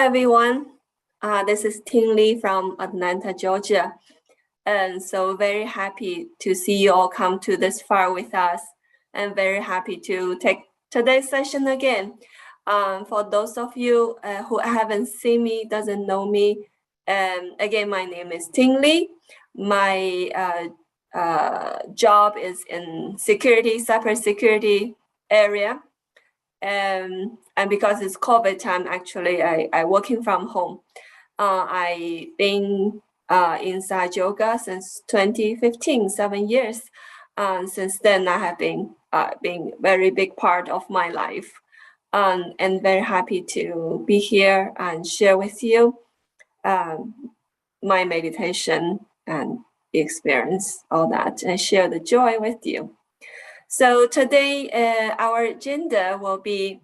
everyone. This is Ting Lee from Atlanta, Georgia. And so very happy to see you all come to this far with us, and very happy to take today's session again. For those of you who haven't seen me, doesn't know me, again, my name is Ting Lee. My job is in security, cybersecurity area. And because it's COVID time, actually, I working from home. I've been inside yoga since 2015, 7 years. Since then, I have been very big part of my life, and very happy to be here and share with you my meditation and experience, all that, and share the joy with you. So today, our agenda will be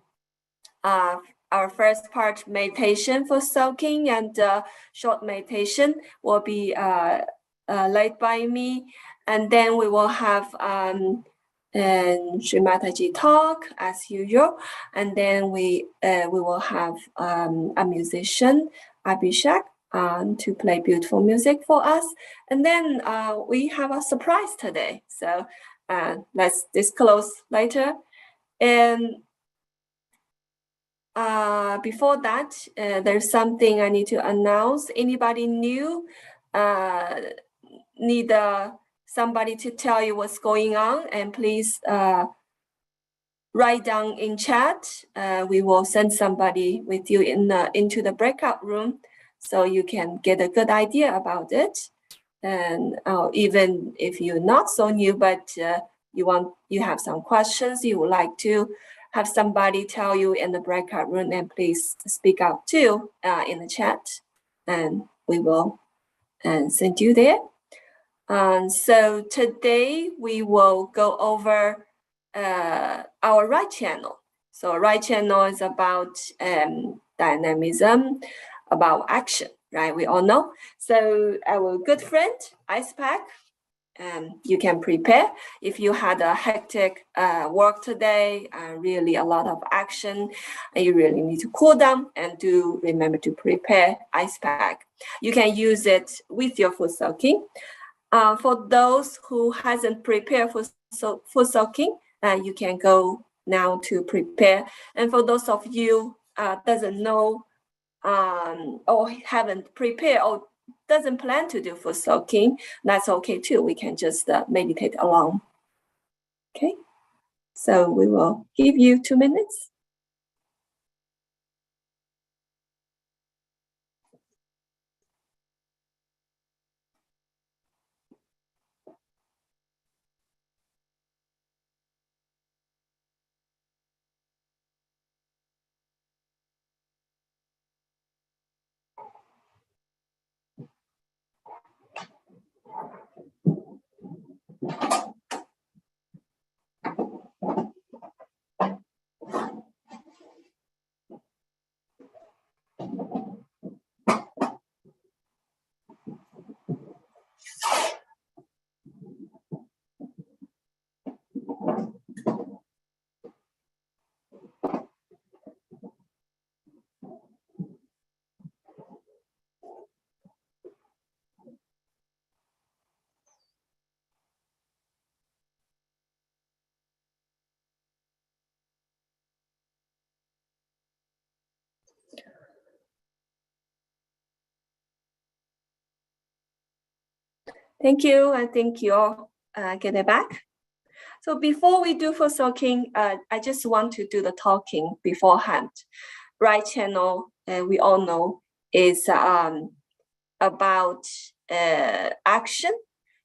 our first part meditation for soaking, and short meditation will be led by me, and then we will have Shri Mataji talk as usual, and then we will have a musician, Abhishek, to play beautiful music for us, and then we have a surprise today. So let's disclose later. And before that, there's something I need to announce. Anybody new need somebody to tell you what's going on, and please write down in chat. We will send somebody with you into the breakout room, so you can get a good idea about it. And even if you're not so new, but you have some questions, you would like to have somebody tell you in the breakout room, and please speak out too in the chat, and we will send you there. So today we will go over our right channel. So right channel is about dynamism, about action, right? We all know. So our good friend, Ice Pack, you can prepare if you had a hectic work today, really a lot of action, and you really need to cool down, and do remember to prepare ice pack. You can use it with your foot soaking. For those who hasn't prepared for foot soaking, you can go now to prepare. And for those of you doesn't know or haven't prepared or doesn't plan to do foot soaking, that's okay too. We can just meditate alone. Okay, so we will give you 2 minutes. Thank you. I think you all get it back. So before we do foot soaking, I just want to do the talking beforehand. Right channel, we all know, is about action.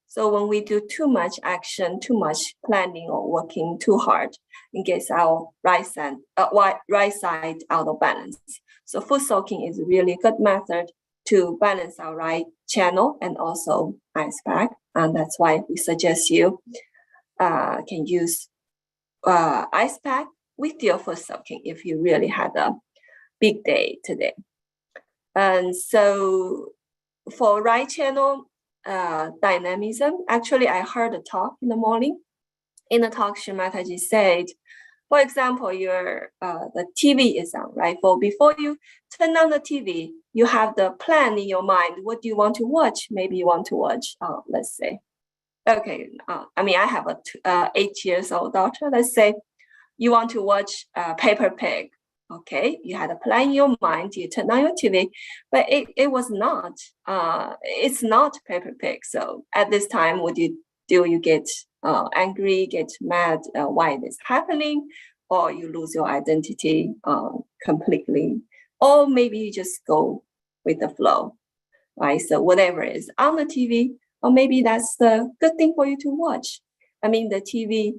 So when we do too much action, too much planning or working too hard, it gets our right side out of balance. So foot soaking is a really good method to balance our right channel and also ice pack. And that's why we suggest you can use ice pack with your foot soaking if you really had a big day today. And so for right channel, dynamism, actually I heard a talk in the morning. In the talk, Shri Mataji said, For example, your the TV is on, right? For before you turn on the TV, you have the plan in your mind. What do you want to watch? Maybe you want to watch, let's say, okay. I mean, I have a 8 years old daughter. Let's say you want to watch Peppa Pig. Okay, you had a plan in your mind. You turn on your TV, but it was not. It's not Peppa Pig. So at this time, what do? You get angry, get mad. Why this happening? Or you lose your identity completely, or maybe you just go with the flow, right? So whatever is on the TV, or maybe that's the good thing for you to watch. I mean, the TV,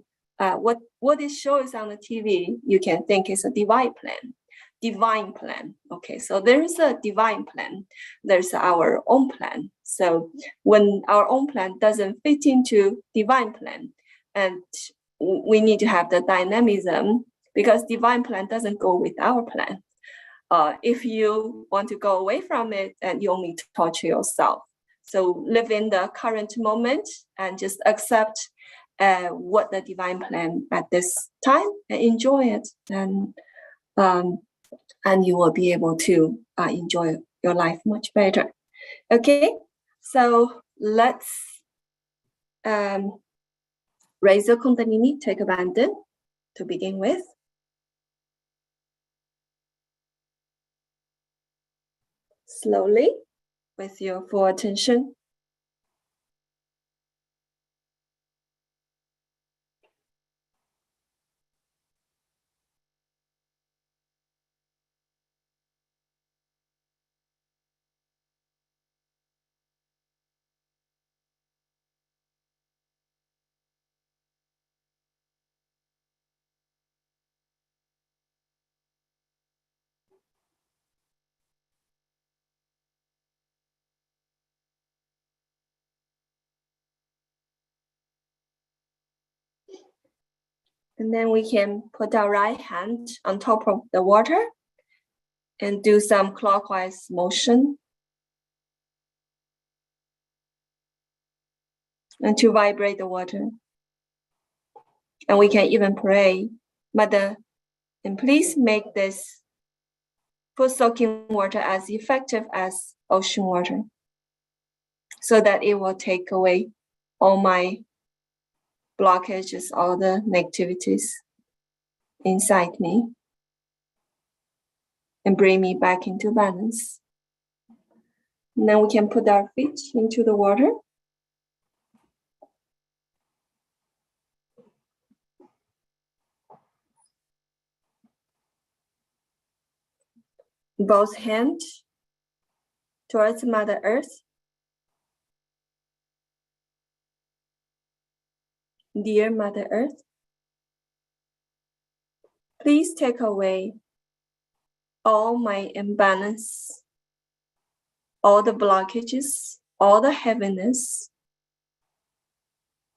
what it shows on the TV, you can think is a divine plan. Divine plan. Okay, so there is a divine plan. There's our own plan. So when our own plan doesn't fit into divine plan, and we need to have the dynamism, because divine plan doesn't go with our plan. If you want to go away from it, and you only torture yourself. So live in the current moment and just accept what the divine plan at this time, and enjoy it, and you will be able to enjoy your life much better. Okay, so let's raise your Kundalini, take abandon to begin with. Slowly, with your full attention. And then we can put our right hand on top of the water and do some clockwise motion. And to vibrate the water. And we can even pray, Mother, and please make this foot soaking water as effective as ocean water, so that it will take away all my blockages, all the negativities inside me, and bring me back into balance. And then we can put our feet into the water. Both hands towards Mother Earth. Dear Mother Earth, please take away all my imbalance, all the blockages, all the heaviness,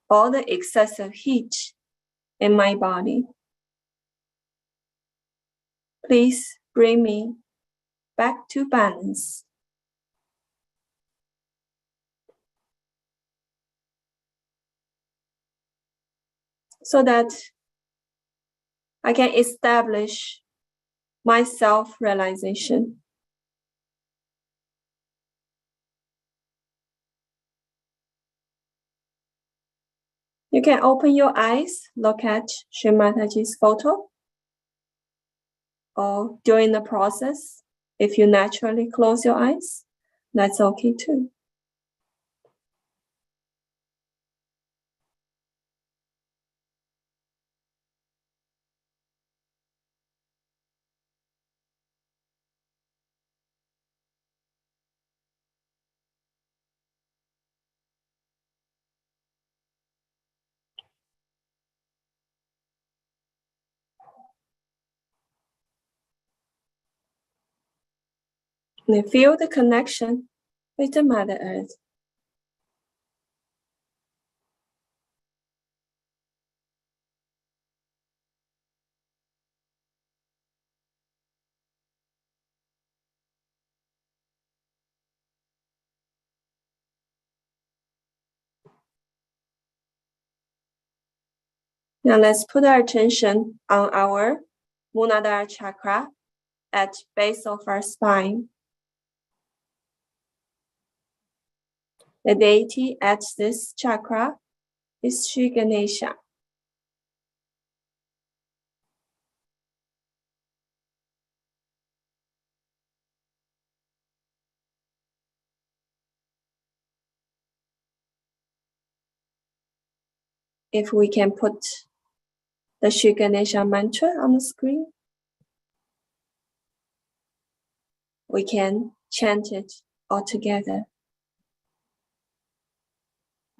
all the excessive heat in my body. Please bring me back to balance. So that I can establish my self-realization. You can open your eyes, look at Shri Mataji's photo, or during the process, if you naturally close your eyes, that's okay too. And feel the connection with the Mother Earth. Now let's put our attention on our Muladhara chakra at base of our spine. The deity at this chakra is Shri Ganesha. If we can put the Shri Ganesha mantra on the screen, we can chant it all together.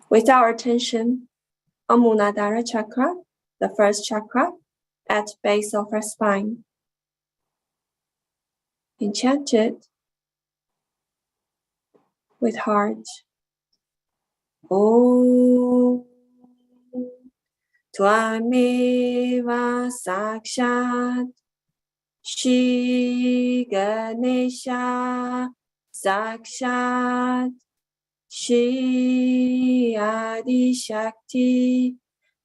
With our attention on Muladhara chakra, the first chakra at base of our spine, and chant it with heart. Om Tvameva Sakshat Shri Ganesha Sakshat Shri Adi Shakti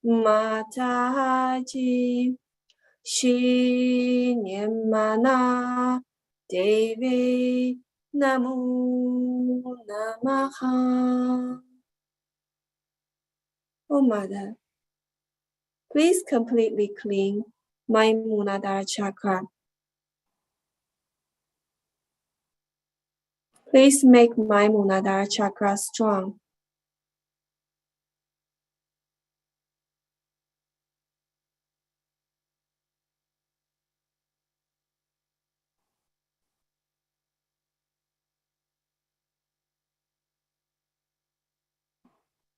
Mataji Shri Nirmala Devi Namo Namaha. Oh Mother, please completely clean my Muladhara chakra. Please make my Muladhara chakra strong.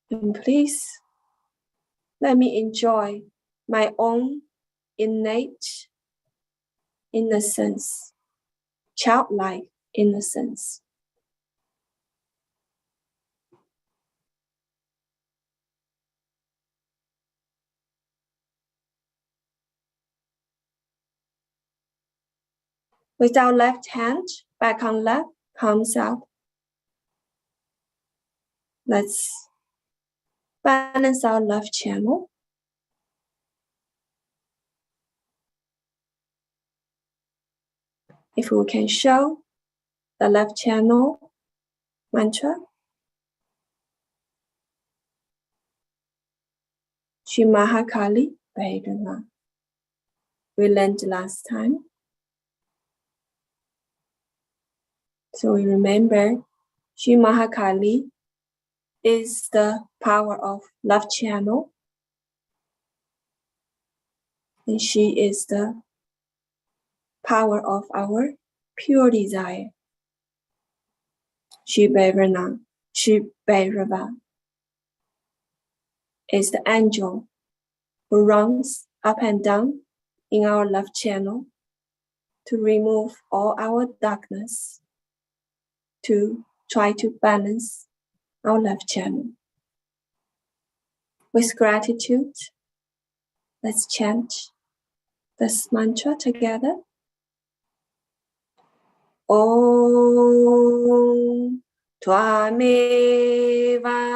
And please let me enjoy my own innate innocence, childlike innocence. With our left hand back on left, palms up. Let's balance our left channel. If we can show the left channel mantra, Shri Mahakali Bhairava. We learned last time. So we remember Shri Mahakali is the power of left channel, and she is the power of our pure desire. Shri Bhairava is the angel who runs up and down in our left channel to remove all our darkness, to try to balance our left channel. With gratitude, let's chant this mantra together. Om Tvameva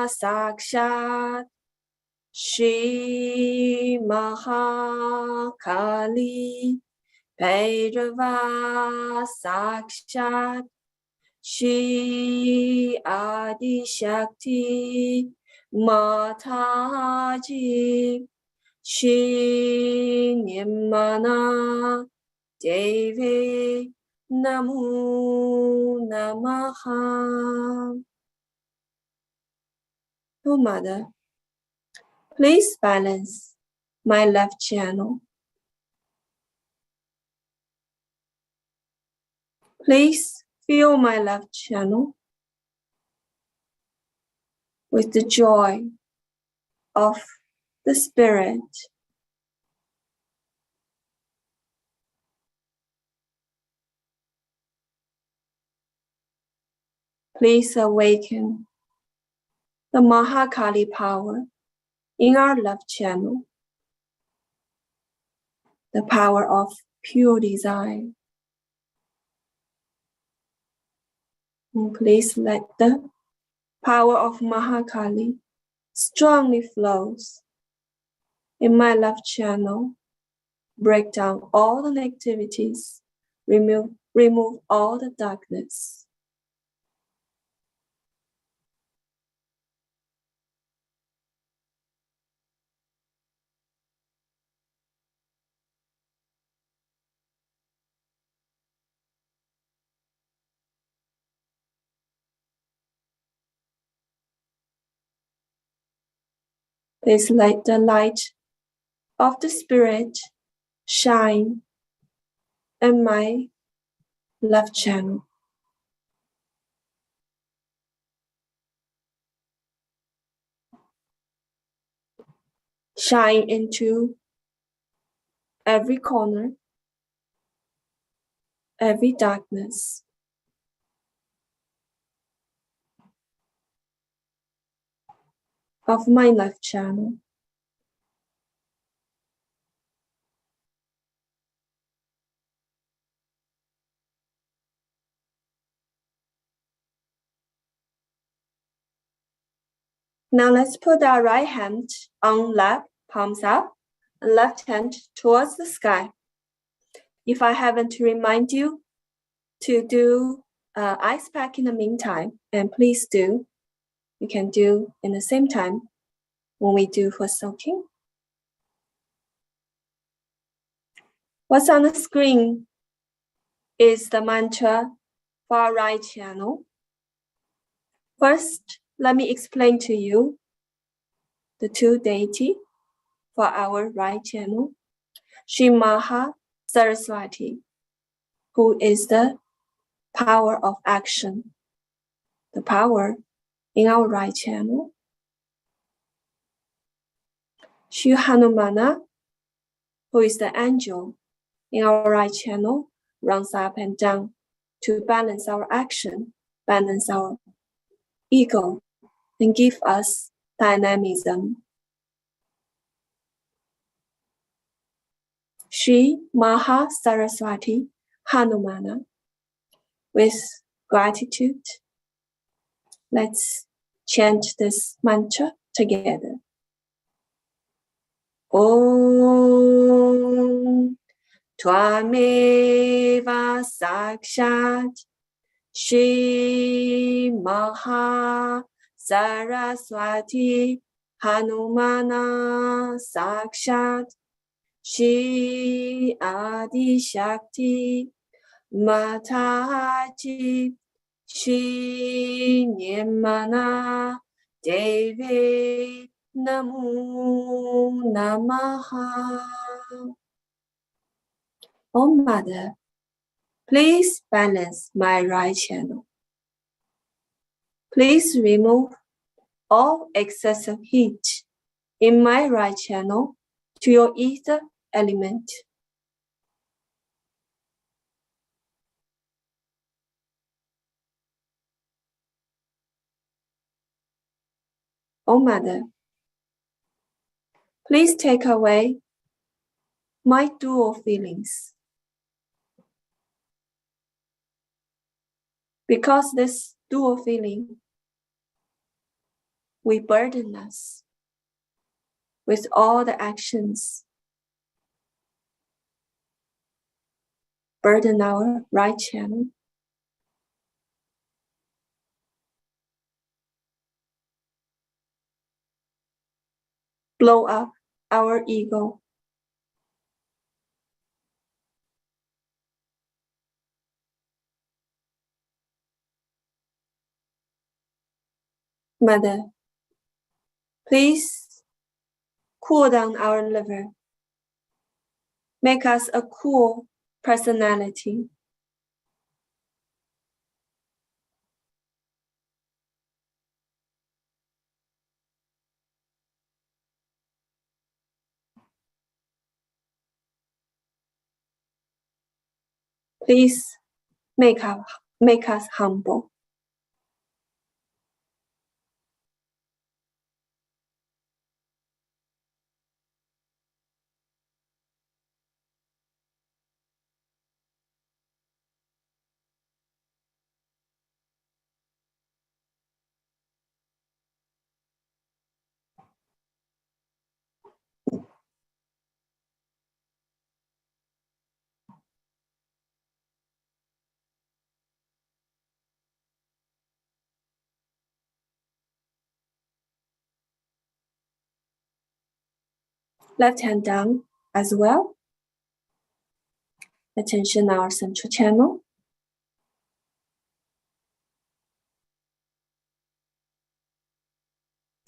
Sakshat Shri Mahakali Bhairava Sakshat Shri Adi Shakti Mataji Shri Nirmala Devi Namo Namaha. Oh Mother, please balance my left channel. Please fill my left channel with the joy of the Spirit. Please awaken the Mahakali power in our left channel, the power of pure desire. And please let the power of Mahakali strongly flows In my left channel, break down all the negativities, remove all the darkness. Please let the light of the Spirit shine in my left channel. Shine into every corner, every darkness. Of my left channel. Now let's put our right hand on lap, palms up, and left hand towards the sky. If I haven't to remind you to do ice pack in the meantime, and please do, you can do in the same time when we do for soaking. What's on the screen is the mantra for our right channel. First, let me explain to you the two deity for our right channel, Shri Maha Saraswati, who is the power of action, the power in our right channel. Shri Hanumana, who is the angel in our right channel, runs up and down to balance our action, balance our ego, and give us dynamism. Shri Maha Saraswati Hanumana. With gratitude, let's chant this mantra together. Om Tvameva Sakshat Shri Maha Saraswati Hanumana Sakshat Shri Adi Shakti Mataji Shri Nirmana Devi Namo Namaha. Oh Mother, please balance my right channel. Please remove all excessive heat in my right channel to your ether element. Oh Mother, please take away my dual feelings. Because this dual feeling will burden us with all the actions, burden our right channel. Blow up our ego. Mother, please cool down our liver. Make us a cool personality. Please make us humble. Left hand down as well. Attention our central channel.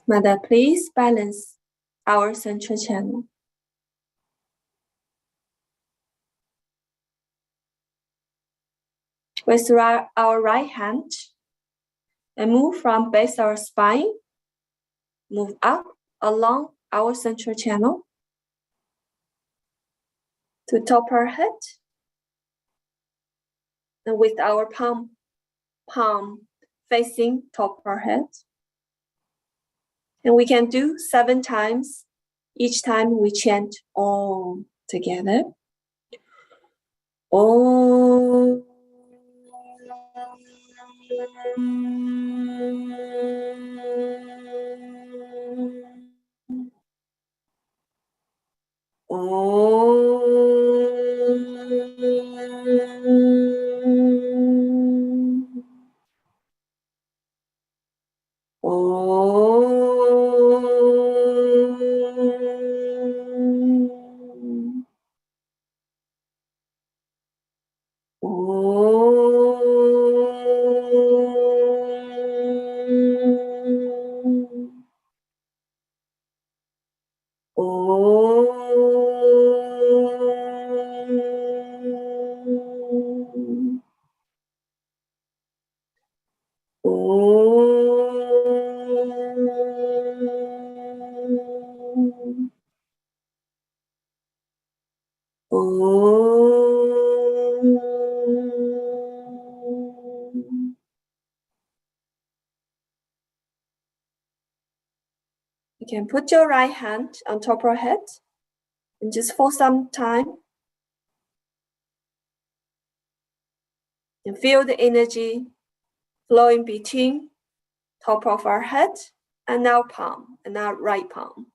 Mother, please balance our central channel. With our right hand, and move from base of our spine, move up along our central channel to top our head, and with our palm facing top our head. And we can do 7 times. Each time we chant Om together. Om. You can put your right hand on top of your head and just for some time and feel the energy flowing between top of our head and our palm and our right palm.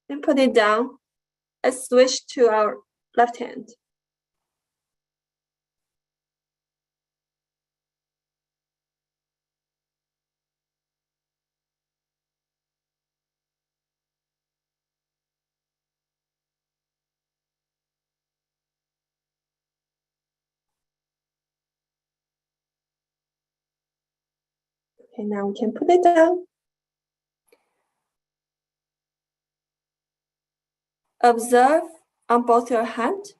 And put it down and switch to our left hand. Okay, now we can put it down. Observe on both your hands.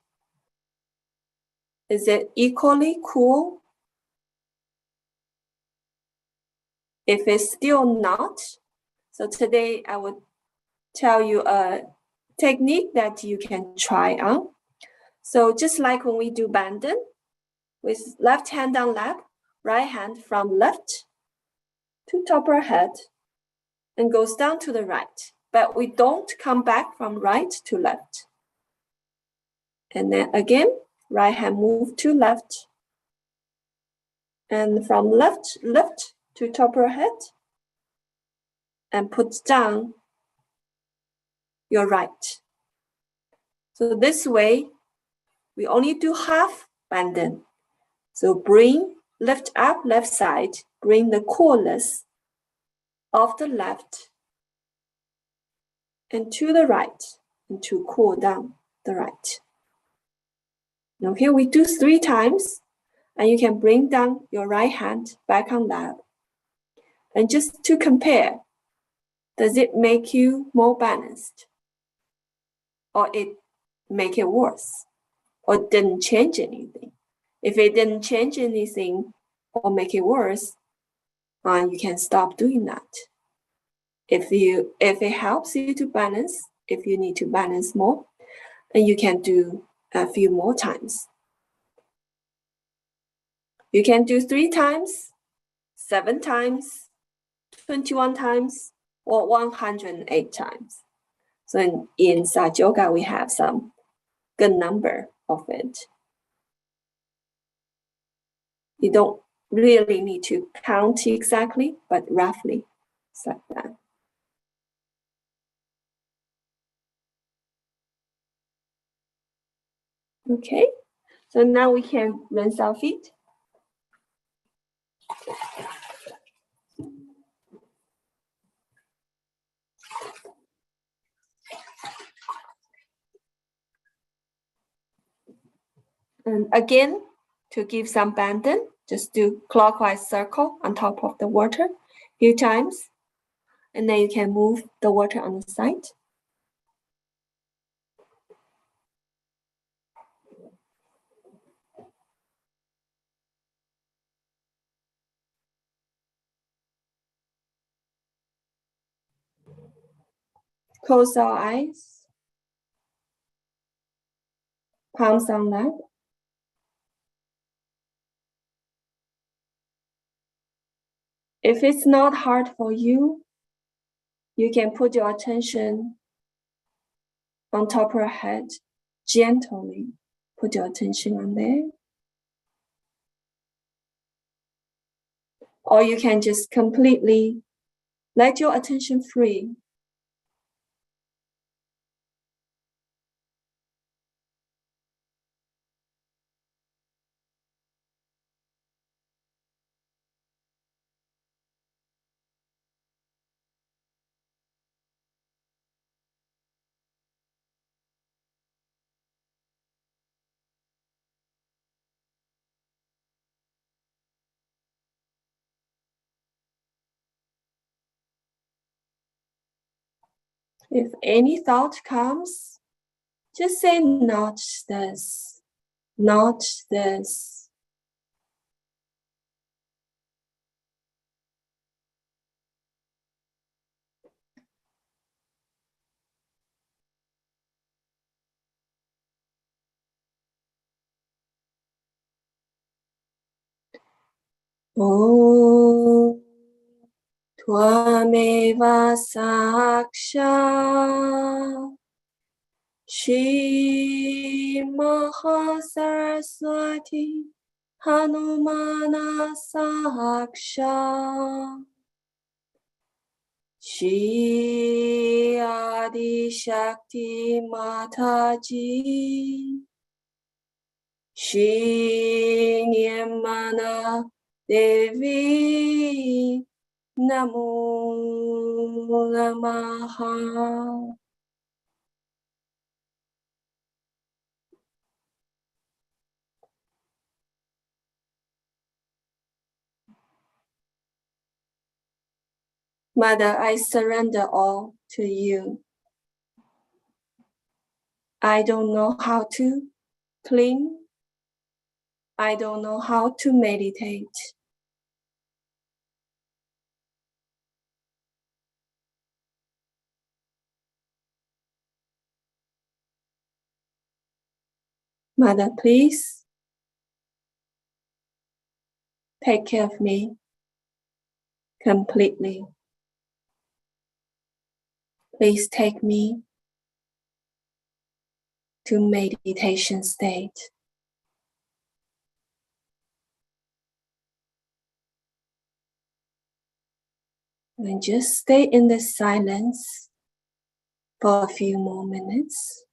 Is it equally cool? If it's still not, so today I would tell you a technique that you can try on. So just like when we do bandhan, with left hand on lap, right hand from left to top of our head and goes down to the right. But we don't come back from right to left. And then again, right hand move to left. And from left to top of our head and put down your right. So this way, we only do half bandhan. So lift up left side, bring the coolness of the left and to the right, and to cool down the right. Now here we do 3 times, and you can bring down your right hand back on lap. And just to compare, does it make you more balanced? Or it make it worse? Or didn't change anything? If it didn't change anything or make it worse, you can stop doing that. If it helps you to balance, if you need to balance more, and you can do a few more times. You can do 3 times, 7 times, 21 times, or 108 times. So in Sat Yoga, we have some good number of it. You don't really need to count exactly, but roughly it's like that. Okay, so now we can rinse our feet. And again, to give some abandon, just do clockwise circle on top of the water a few times. And then you can move the water on the side. Close our eyes. Palms on lap. If it's not hard for you, you can put your attention on top of your head, gently put your attention on there. Or you can just completely let your attention free. If any thought comes, just say not this, not this. Om Tvameva Saksha Shri Mahasaraswati Hanumana Saksha Shri Adi Shakti Mataji Shri Nirmana Devi Namo Namaha. Mother, I surrender all to you. I don't know how to clean. I don't know how to meditate. Mother, please take care of me completely. Please take me to meditation state. And just stay in the silence for a few more minutes.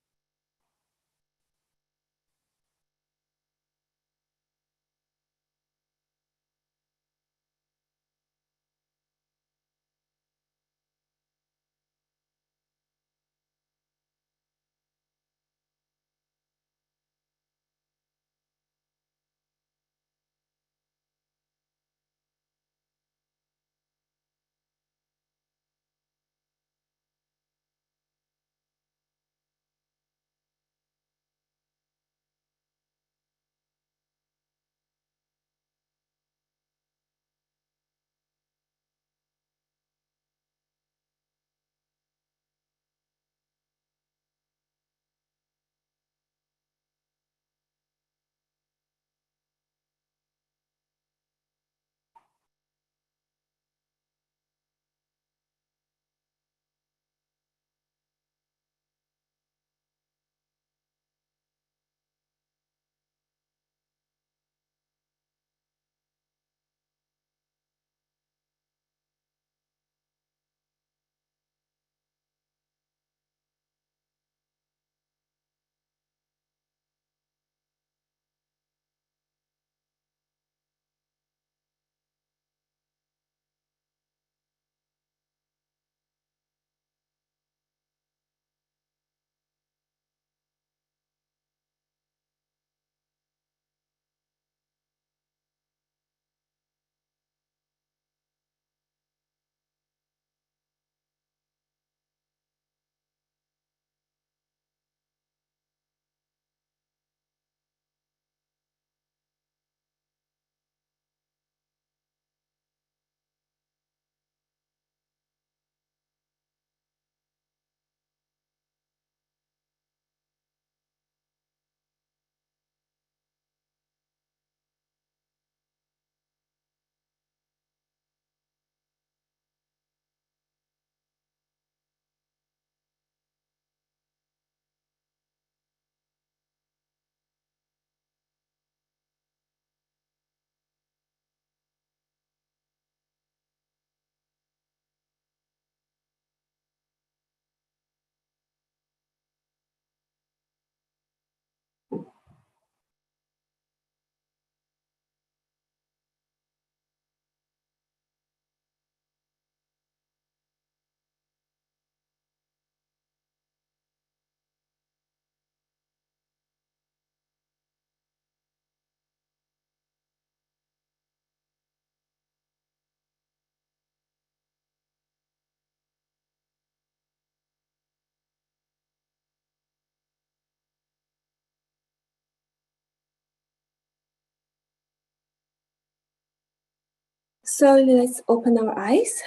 So let's open our eyes.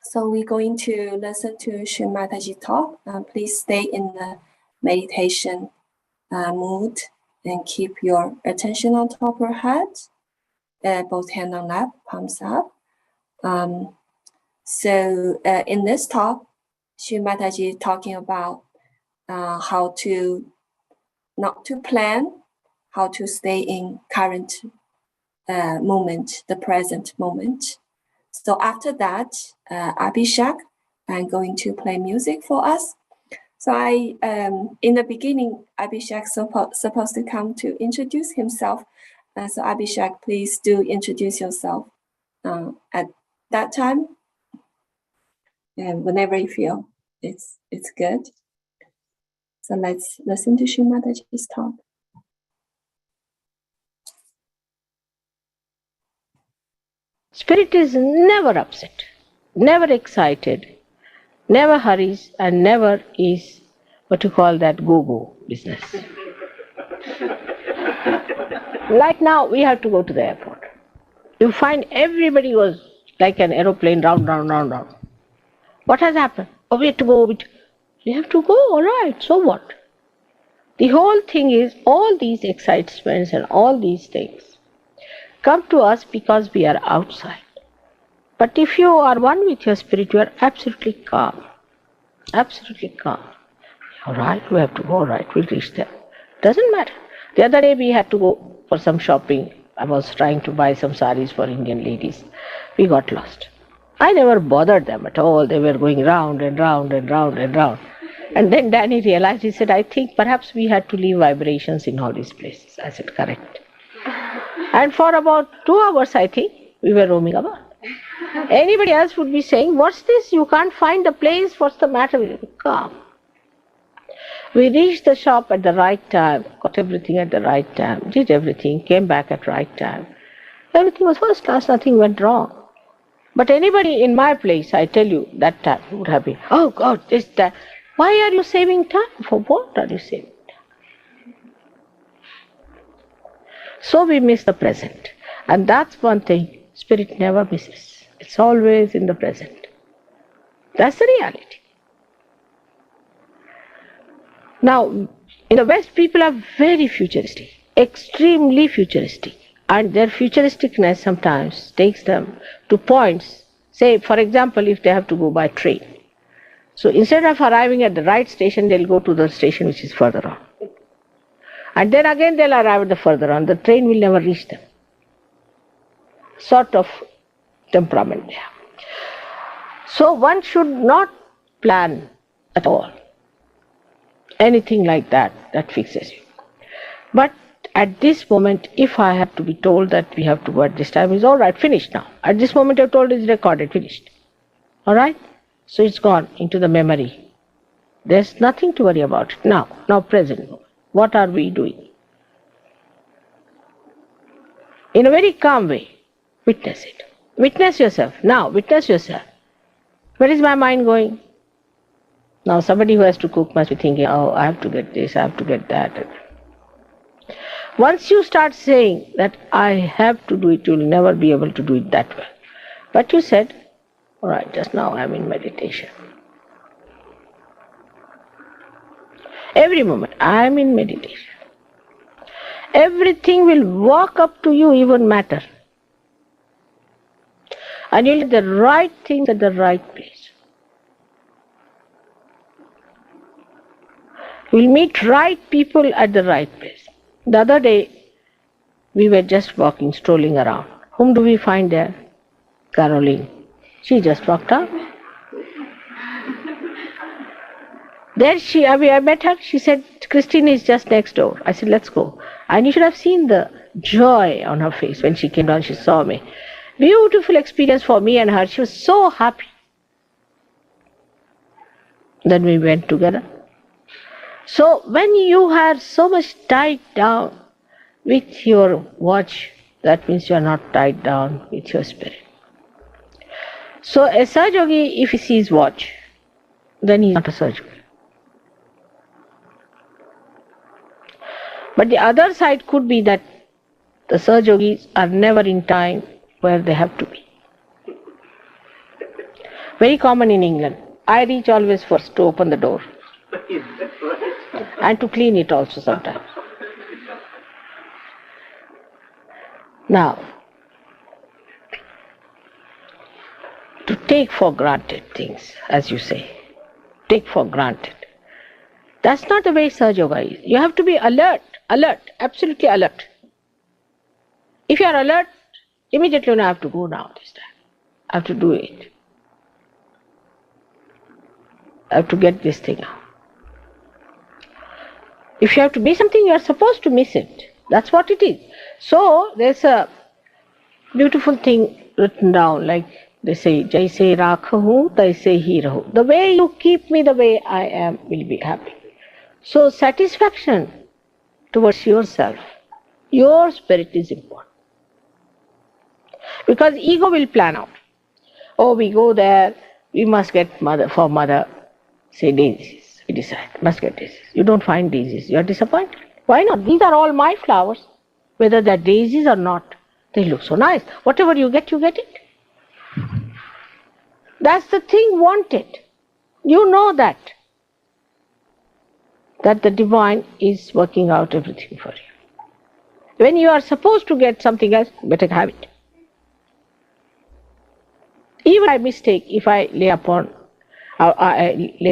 So we're going to listen to Shri Mataji talk. Please stay in the meditation mood and keep your attention on top of your head. Both hand on lap, palms up. So in this talk, Shri Mataji is talking about how to not to plan, how to stay in current moment, the present moment. So after that, Abhishek, I'm going to play music for us. So in the beginning, Abhishek supposed to come to introduce himself. So Abhishek, please do introduce yourself at that time, and whenever you feel it's good. So let's listen to Shri Mataji's talk. Spirit is never upset, never excited, never hurries, and never is what you call that go-go business. Like now, we have to go to the airport. You find everybody was like an aeroplane, round, round, round, round. What has happened? Oh, we have to go. We have to go, all right, so what? The whole thing is all these excitements and all these things come to us because we are outside. But if you are one with your spirit, you are absolutely calm. Absolutely calm. All right, we have to go, all right, we'll reach there. Doesn't matter. The other day we had to go for some shopping. I was trying to buy some saris for Indian ladies. We got lost. I never bothered them at all. They were going round and round and round and round. And then Danny realized, he said, I think perhaps we had to leave vibrations in all these places. I said, correct. And for about 2 hours, I think, we were roaming about. Anybody else would be saying, what's this? You can't find the place. What's the matter with you? Calm. We reached the shop at the right time, got everything at the right time, did everything, came back at right time. Everything was first class, nothing went wrong. But anybody in my place, I tell you, that time would have been, oh God, this, that. Why are you saving time? For what are you saving time? So we miss the present. And that's one thing Spirit never misses. It's always in the present. That's the reality. Now, in the West, people are very futuristic, extremely futuristic. And their futuristicness sometimes takes them to points, say, for example, if they have to go by train. So instead of arriving at the right station, they'll go to the station which is further on. And then again they'll arrive at the further on. The train will never reach them. Sort of temperament they have. So one should not plan at all. Anything like that, that fixes you. But at this moment, if I have to be told that we have to go at this time, it's all right, finished now. At this moment I've told it's recorded, finished. All right? So it's gone into the memory. There's nothing to worry about it. Now present moment. What are we doing? In a very calm way, witness it. Witness yourself. Now, witness yourself. Where is my mind going? Now somebody who has to cook must be thinking, oh, I have to get this, I have to get that. Once you start saying that I have to do it, you'll never be able to do it that well. But you said, all right, just now I'm in meditation. Every moment I'm in meditation. Everything will walk up to you, even matter. And you'll do the right things at the right place. You'll meet right people at the right place. The other day, we were just walking, strolling around. Whom do we find there? Caroline. She just walked up. There I met her. She said, Christine is just next door. I said, let's go. And you should have seen the joy on her face when she came down, she saw me. Beautiful experience for me and her. She was so happy. Then we went together. So when you are so much tied down with your watch, that means you are not tied down with your spirit. So a Sahaja-yogi, if he sees watch, then he is not a Sahaja-yogi. But the other side could be that the Sahaja-yogis are never in time where they have to be. Very common in England. I reach always first to open the door. And to clean it also sometimes. Now, to take for granted things, as you say, take for granted. That's not the way Sahaja Yoga is. You have to be alert, absolutely alert. If you are alert, immediately you have to go now this time. I have to do it. I have to get this thing out. If you have to miss something, you are supposed to miss it. That's what it is. So there's a beautiful thing written down, like they say, Jaise rakhu, taise hi rahu. The way you keep me the way I am will be happy. So satisfaction towards yourself, your spirit is important. Because ego will plan out. Oh, we go there, we must get mother, say daisies. We decide, must get daisies. You don't find daisies, you are disappointed. Why not? These are all my flowers. Whether they're daisies or not, they look so nice. Whatever you get it. That's the thing wanted. You know that the divine is working out everything for you. When you are supposed to get something else, better have it. Even by mistake, if I lay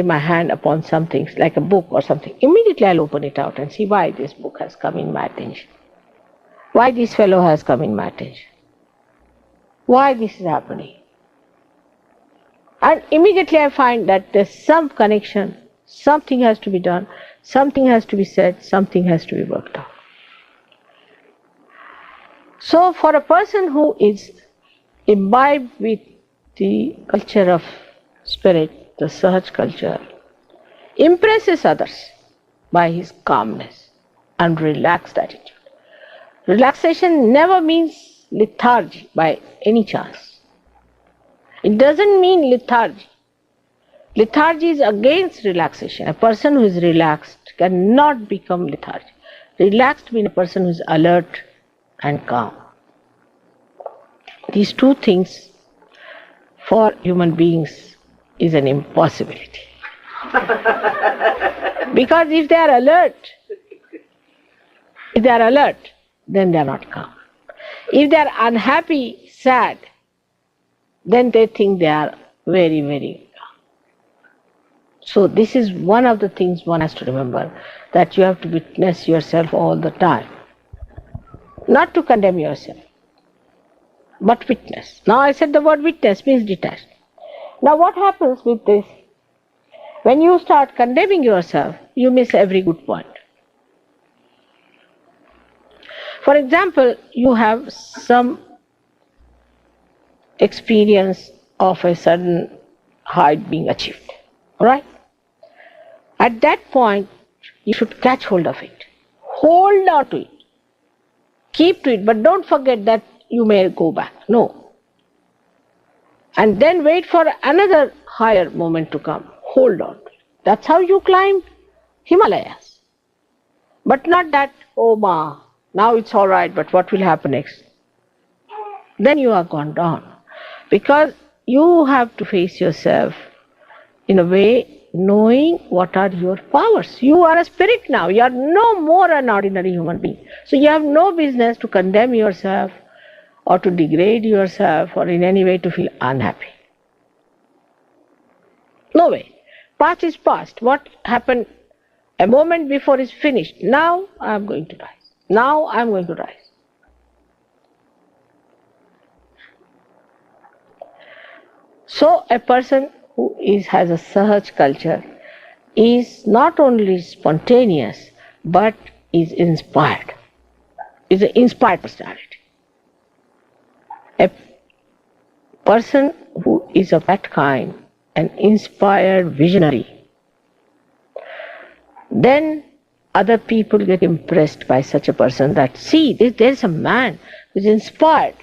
my hand upon something like a book or something, immediately I'll open it out and see why this book has come in my attention. Why this fellow has come in my attention. Why this is happening. And immediately I find that there's some connection, something has to be done, something has to be said, something has to be worked out. So for a person who is imbibed with the culture of spirit, the Sahaj culture, impresses others by his calmness and relaxed attitude. Relaxation never means lethargy by any chance. It doesn't mean lethargy. Lethargy is against relaxation. A person who is relaxed cannot become lethargic. Relaxed means a person who is alert and calm. These two things for human beings is an impossibility. Because if they are alert, then they are not calm. If they are unhappy, sad, then they think they are very, very calm. So this is one of the things one has to remember, that you have to witness yourself all the time. Not to condemn yourself, but witness. Now I said the word witness means detached. Now what happens with this? When you start condemning yourself, you miss every good point. For example, you have some experience of a sudden height being achieved. Alright? At that point, you should catch hold of it. Hold on to it. Keep to it, but don't forget that you may go back. No. And then wait for another higher moment to come. Hold on to it. That's how you climb Himalayas. But not that, oh ma, now it's all right, but what will happen next? Then you are gone down. Because you have to face yourself in a way knowing what are your powers. You are a spirit now. You are no more an ordinary human being. So you have no business to condemn yourself or to degrade yourself or in any way to feel unhappy. No way. Past is past. What happened a moment before is finished. Now I am going to rise. Now I am going to rise. So a person who has a Sahaj culture is not only spontaneous but is inspired. Is an inspired personality. A person who is of that kind, an inspired visionary, then other people get impressed by such a person that, see, there is a man who is inspired,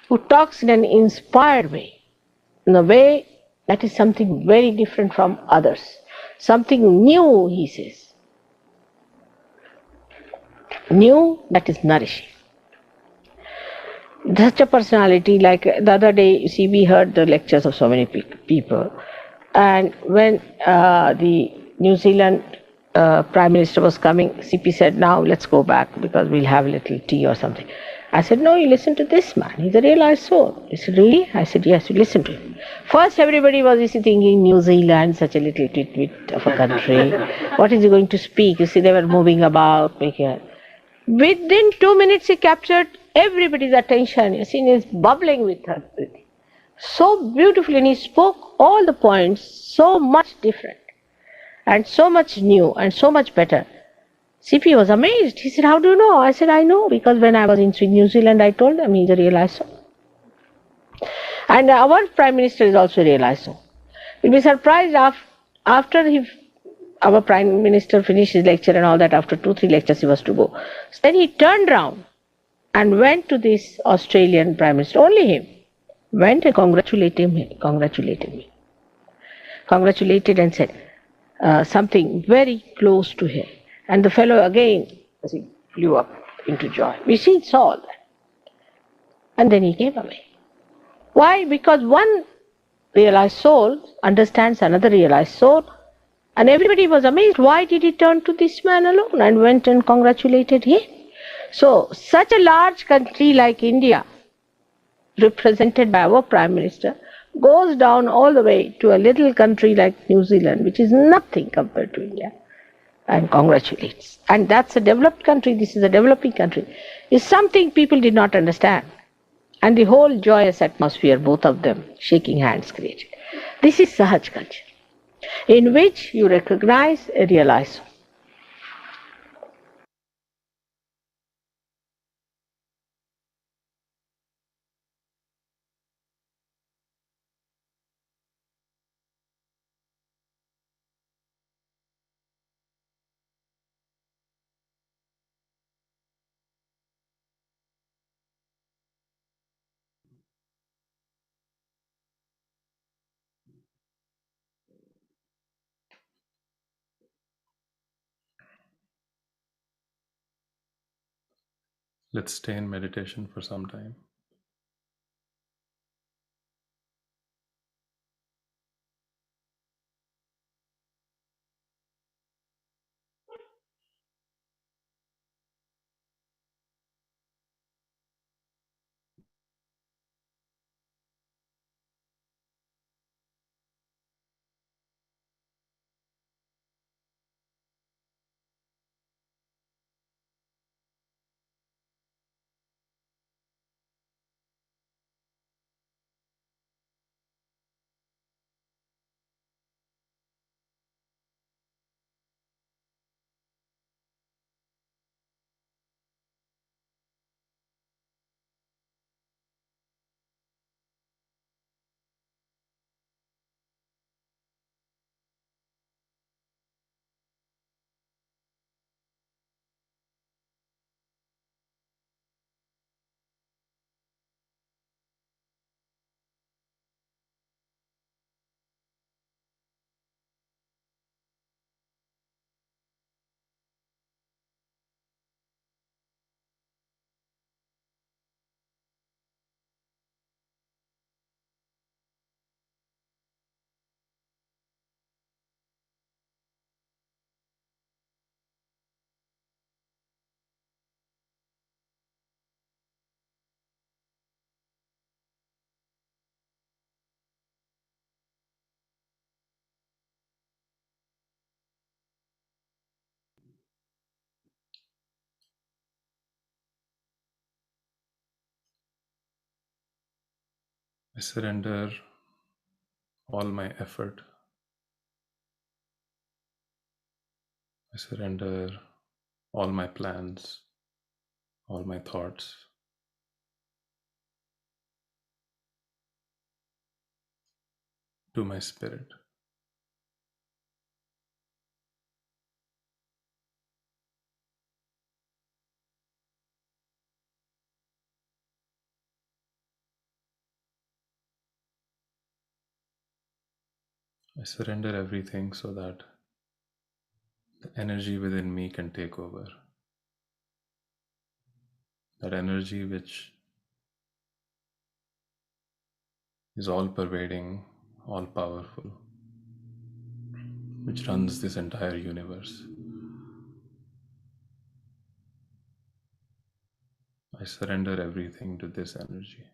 who talks in an inspired way, in a way that is something very different from others. Something new, he says. New that is nourishing. such a personality. Like the other day, you see, we heard the lectures of so many people, and when the New Zealand Prime Minister was coming, CP said, "Now let's go back because we'll have a little tea or something." I said, "No, you listen to this man. He's a realized soul." He said, "Really?" I said, "Yes, you listen to him." First, everybody was thinking New Zealand, such a little tidbit of a country. What is he going to speak? You see, they were moving about, making. Within 2 minutes, he captured everybody's attention. You see, he's bubbling with her. So beautifully, and he spoke all the points so much different and so much new and so much better. CP was amazed. He said, "How do you know?" I said, "I know because when I was in New Zealand, I told them he's a realized soul. And our Prime Minister is also a realized soul." You'll be surprised after our Prime Minister finished his lecture and all that, after 2-3 lectures he was to go. Then he turned round and went to this Australian Prime Minister, only him, went and congratulated and said something very close to him. And the fellow again, as he flew up into joy. We saw all that. And then he came away. Why? Because one realized soul understands another realized soul. And everybody was amazed. Why did he turn to this man alone and went and congratulated him? So, such a large country like India, represented by our Prime Minister, goes down all the way to a little country like New Zealand, which is nothing compared to India, and congratulates. And that's a developed country, this is a developing country. Is something people did not understand. And the whole joyous atmosphere, both of them shaking hands, created. This is Sahaj culture, in which you recognize and realize. Let's stay in meditation for some time. I surrender all my effort. I surrender all my plans, all my thoughts to my spirit. I surrender everything so that the energy within me can take over. That energy which is all pervading, all powerful, which runs this entire universe. I surrender everything to this energy.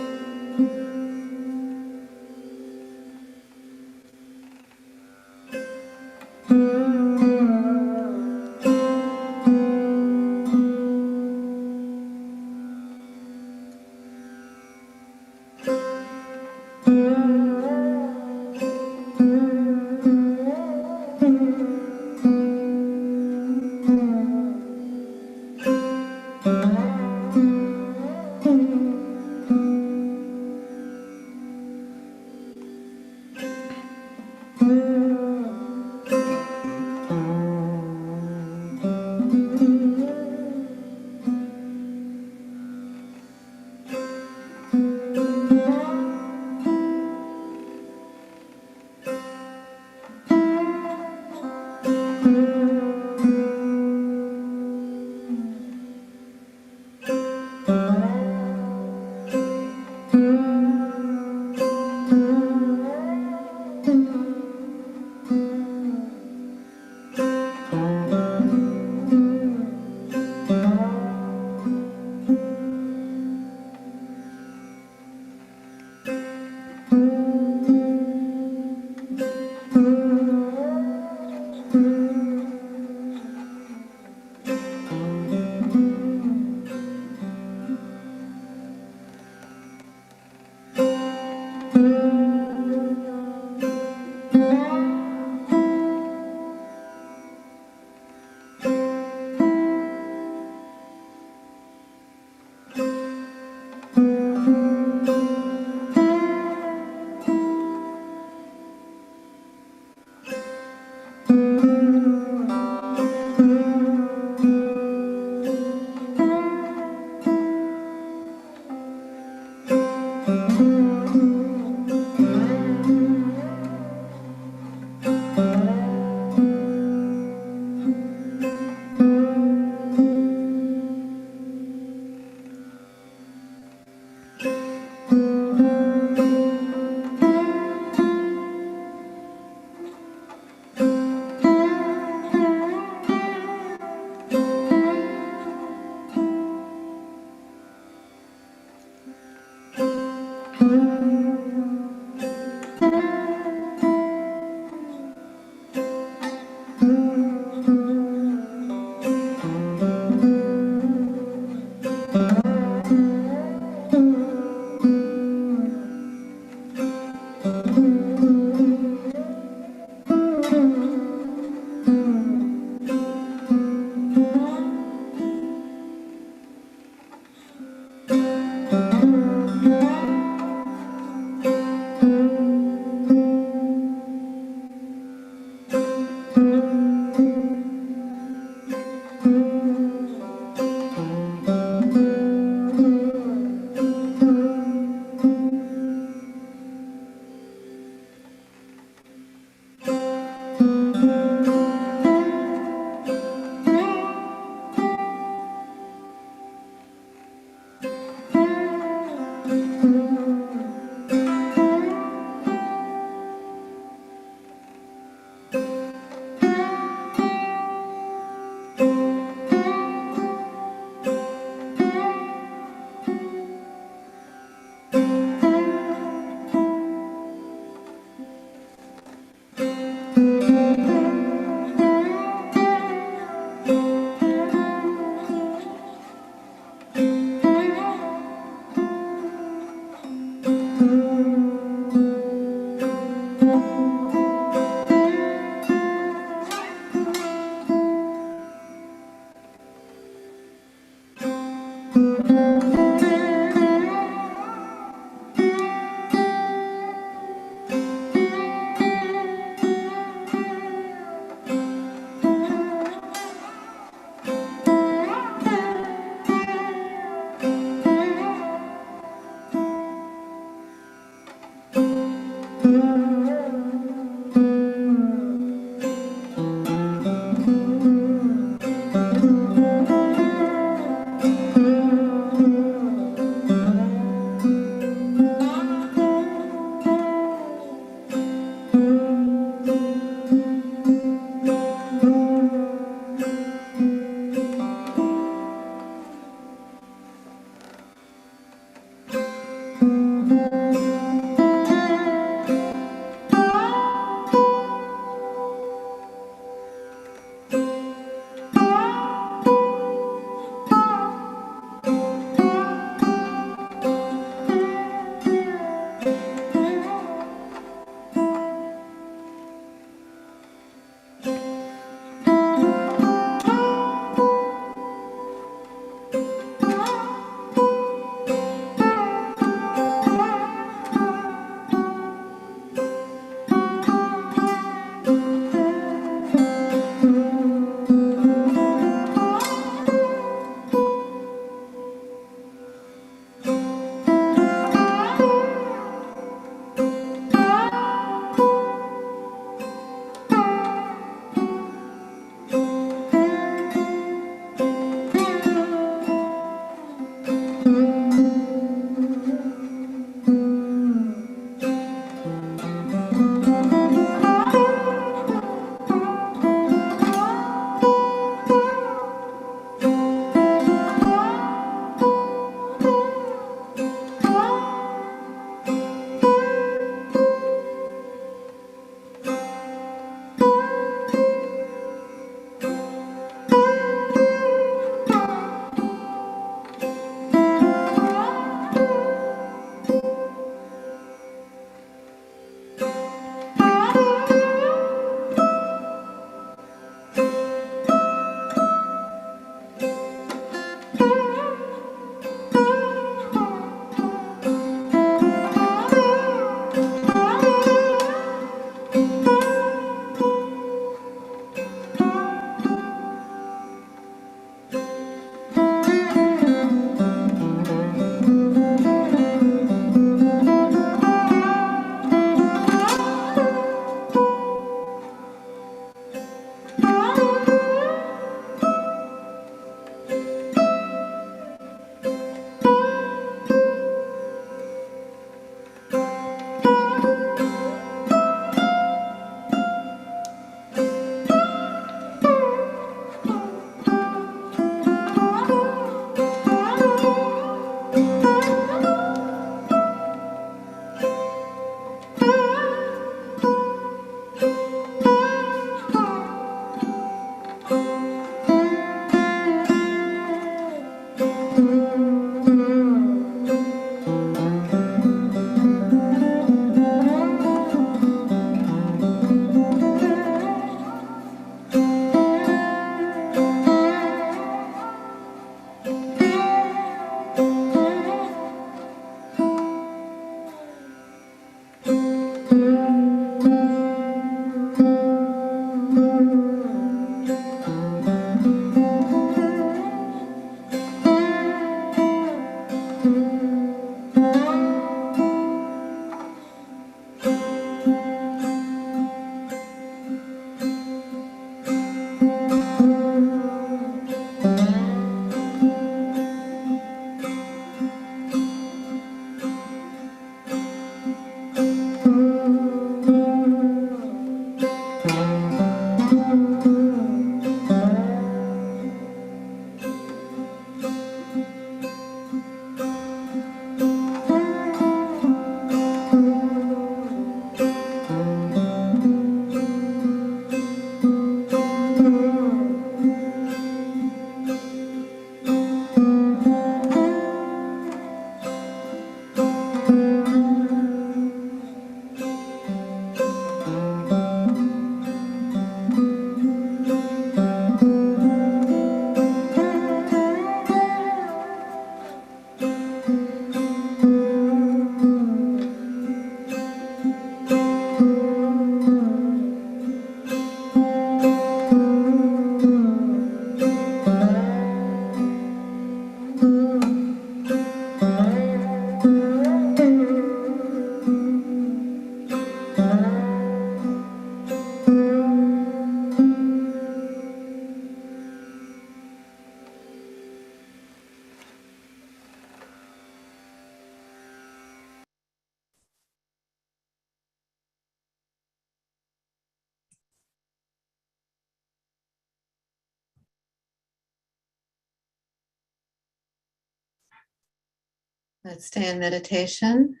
Let's stay in meditation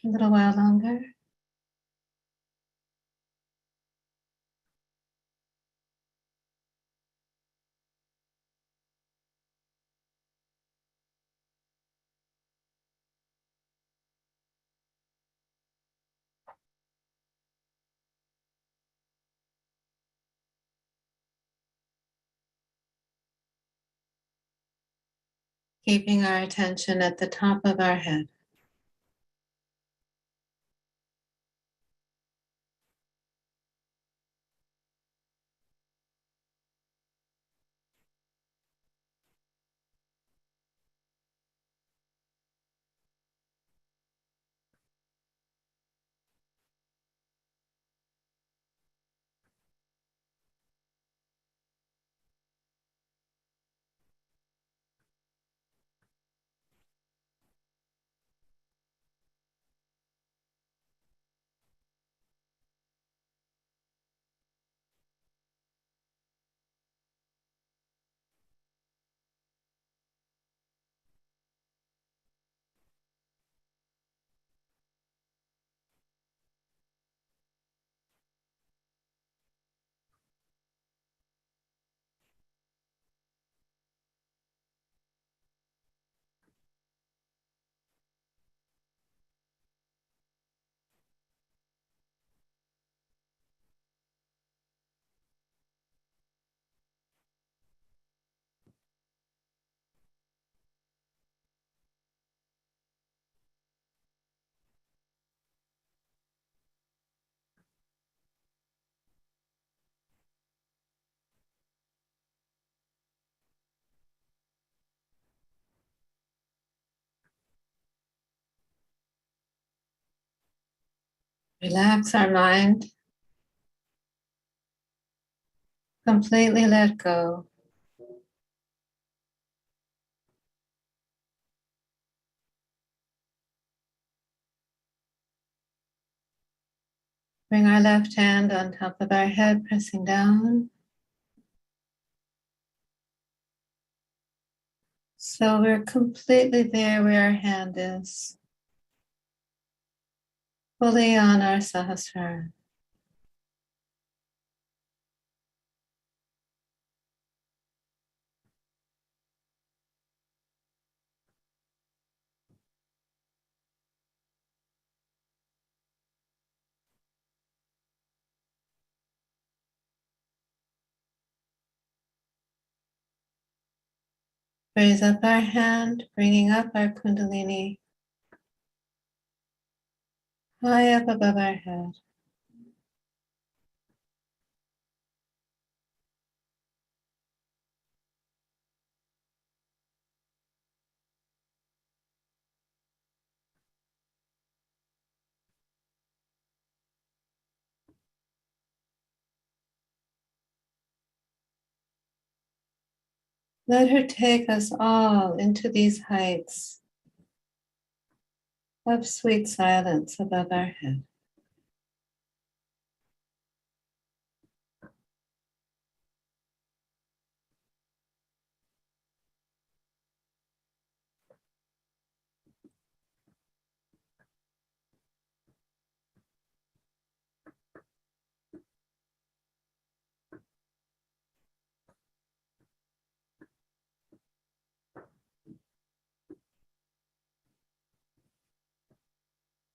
a little while longer. Keeping our attention at the top of our head. Relax our mind. Completely let go. Bring our left hand on top of our head, pressing down. So we're completely there where our hand is, fully on our sahasrara. Raise up our hand, bringing up our kundalini high up above our head. Let her take us all into these heights of sweet silence above our head.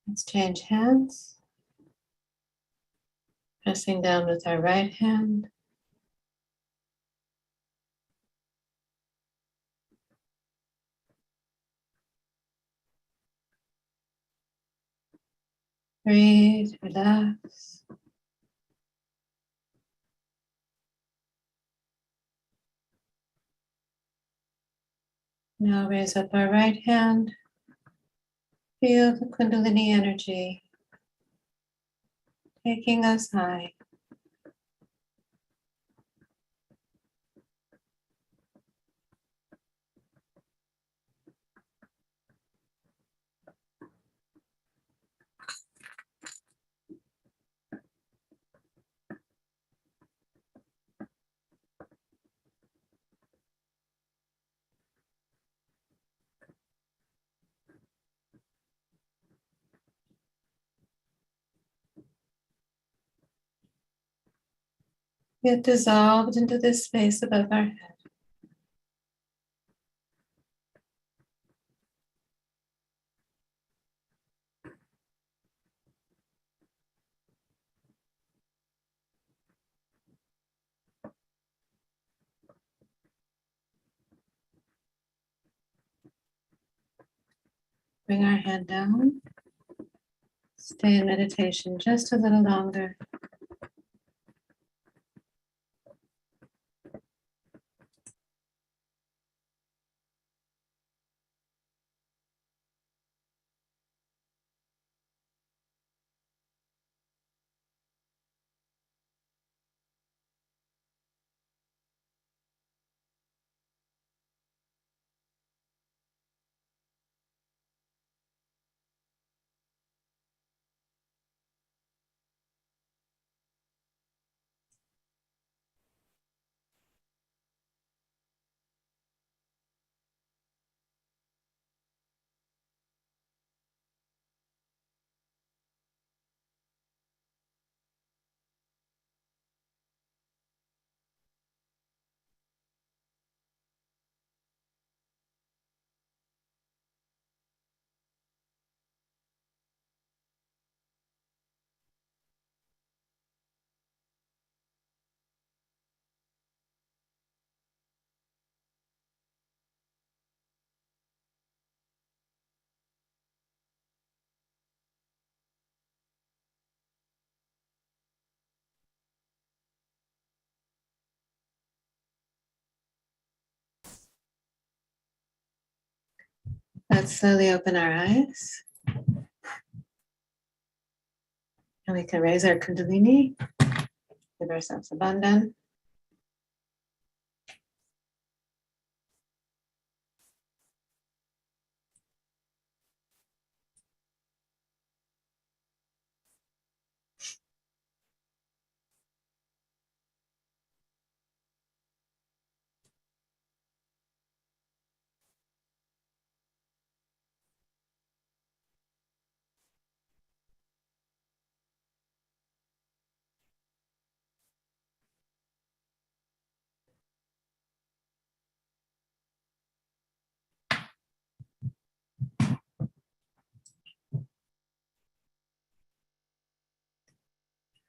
Let's change hands, pressing down with our right hand. Breathe, relax. Now raise up our right hand. Feel the kundalini energy taking us high. get dissolved into this space above our head. Bring our hand down. Stay in meditation just a little longer. Let's slowly open our eyes. And we can raise our Kundalini, give ourselves a bandhan.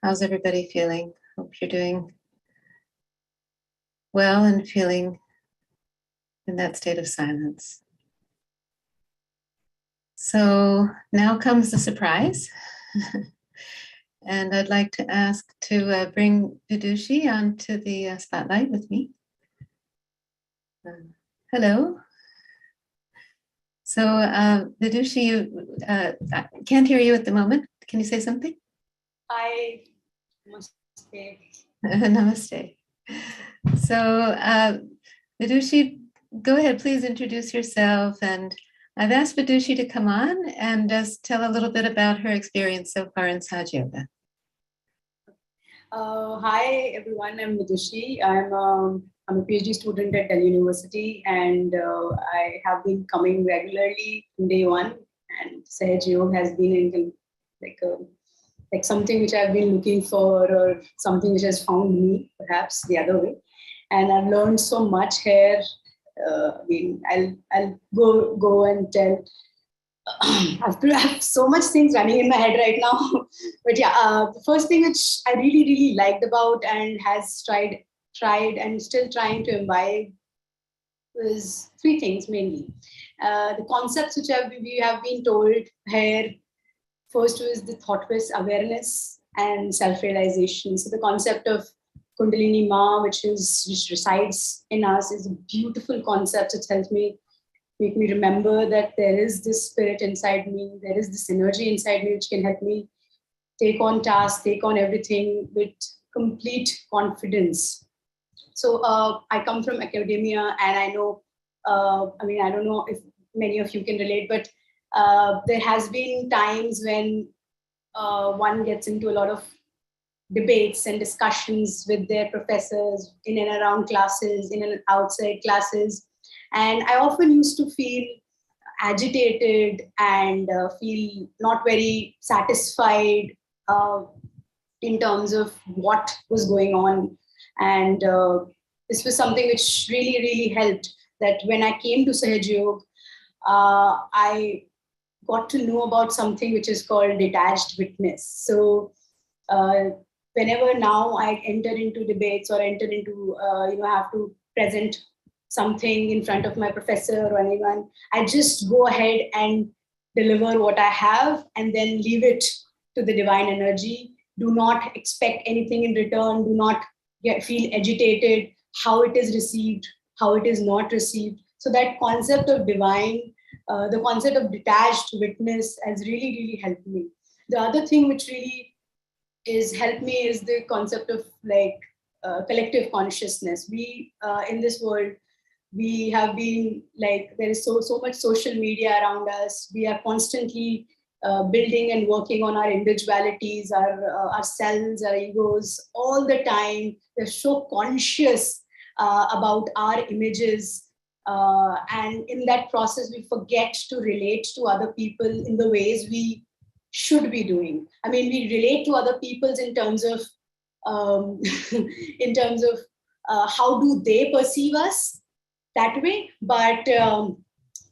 How's everybody feeling? Hope you're doing well and feeling in that state of silence. So now comes the surprise. And I'd like to ask to bring Vidushi onto the spotlight with me. Hello. So Vidushi, I can't hear you at the moment. Can you say something? Hi. Namaste. Namaste. So Vidushi, go ahead, please introduce yourself. And I've asked Vidushi to come on and just tell a little bit about her experience so far in Sahaja Yoga. Hi everyone, I'm Vidushi. I'm a PhD student at Delhi University, and I have been coming regularly from day one. And Sahaja Yoga has been like something which I've been looking for, or something which has found me, perhaps the other way. And I've learned so much here. I'll go and tell. I have so much things running in my head right now. But yeah, the first thing which I really liked about and has tried and still trying to imbibe was three things mainly. The concepts which we have been told here. First was the thought-based awareness and self-realization. So the concept of Kundalini Ma, which resides in us, is a beautiful concept. It helps me make me remember that there is this spirit inside me, there is this energy inside me which can help me take on tasks, take on everything with complete confidence. So I come from academia, and I know, I don't know if many of you can relate, but there has been times when one gets into a lot of debates and discussions with their professors in and around classes, in and outside classes. And I often used to feel agitated and feel not very satisfied in terms of what was going on. And this was something which really, really helped, that when I came to Sahaj Yoga, I got to know about something which is called detached witness. So whenever now I enter into debates or enter into, have to present something in front of my professor or anyone, I just go ahead and deliver what I have and then leave it to the divine energy. Do not expect anything in return. Do not feel agitated how it is received, how it is not received. So that concept of divine, the concept of detached witness has really, really helped me. The other thing which really is helped me is the concept of collective consciousness. We in this world, we have been there is so much social media around us. We are constantly building and working on our individualities, our selves, our egos all the time. We're so conscious about our images. And in that process, we forget to relate to other people in the ways we should be doing. I mean, we relate to other people's in terms of how do they perceive us that way. But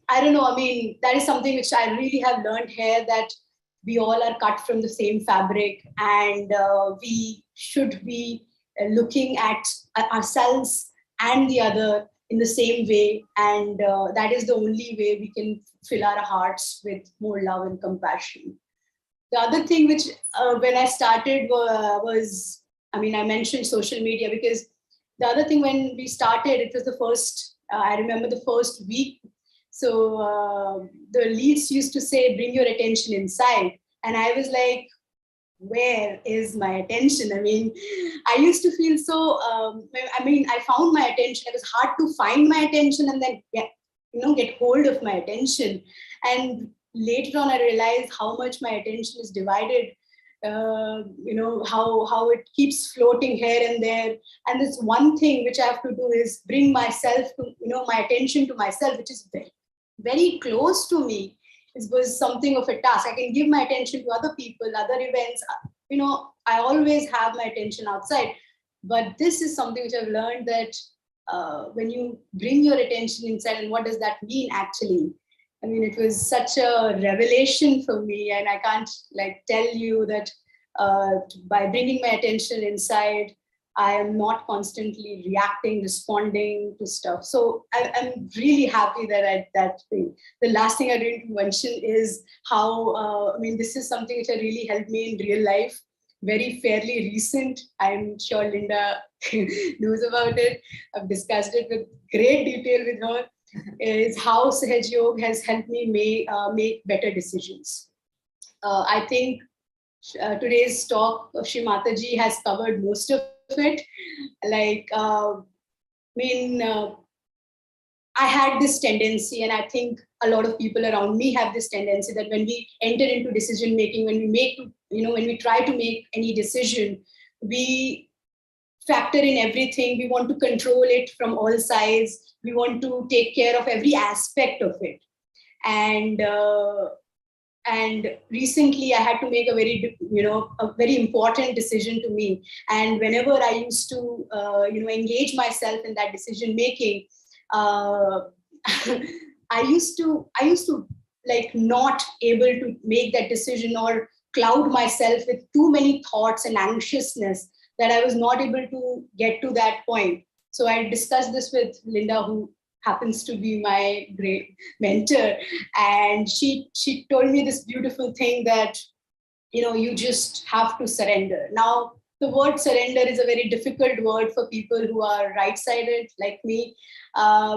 I don't know. I mean, that is something which I really have learned here, that we all are cut from the same fabric, and we should be looking at ourselves and the other in the same way. And that is the only way we can fill our hearts with more love and compassion. The other thing which when I started was, I mean, I mentioned social media, because the other thing when we started, it was the first, I remember the first week. So the leads used to say, bring your attention inside. And I was like, where is my attention? I mean, I used to feel so, I found my attention. It was hard to find my attention and then get hold of my attention. And later on, I realized how much my attention is divided, how it keeps floating here and there. And this one thing which I have to do is bring myself to, my attention to myself, which is very, very close to me. It was something of a task. I can give my attention to other people, other events. I always have my attention outside. But this is something which I've learned, that when you bring your attention inside, and what does that mean actually? I mean, it was such a revelation for me, and I can't tell you that by bringing my attention inside, I am not constantly reacting, responding to stuff. So I'm really happy that that thing. The last thing I didn't mention is how, this is something which really helped me in real life, very fairly recent. I'm sure Linda knows about it. I've discussed it with great detail with her, is how Sahaj Yoga has helped me make better decisions. I think today's talk of Shri Mataji has covered most of it. I had this tendency, and I think a lot of people around me have this tendency, that when we enter into decision making, when we try to make any decision, we factor in everything. We want to control it from all sides. We want to take care of every aspect of it. And recently I had to make a very important decision to me. And whenever I used to, engage myself in that decision making, I used to not able to make that decision, or cloud myself with too many thoughts and anxiousness, that I was not able to get to that point. So I discussed this with Linda, who happens to be my great mentor. And she told me this beautiful thing, that, you just have to surrender. Now, the word surrender is a very difficult word for people who are right-sided like me,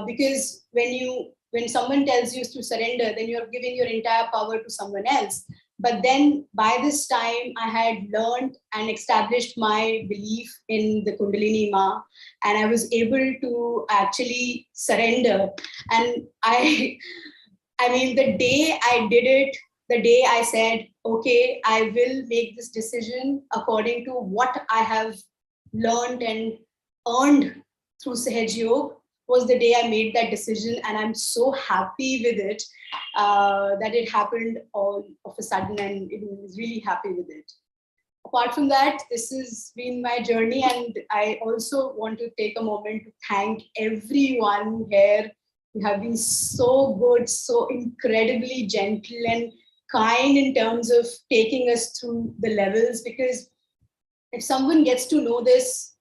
because when someone tells you to surrender, then you're giving your entire power to someone else. But then by this time, I had learned and established my belief in the Kundalini Ma, and I was able to actually surrender. And the day I did it, the day I said, okay, I will make this decision according to what I have learned and earned through Sahaj Yoga, was the day I made that decision. And I'm so happy with it, that it happened all of a sudden, and I was really happy with it. apart from that, this has been my journey, and I also want to take a moment to thank everyone here. You have been so good, so incredibly gentle and kind in terms of taking us through the levels, because if someone gets to know this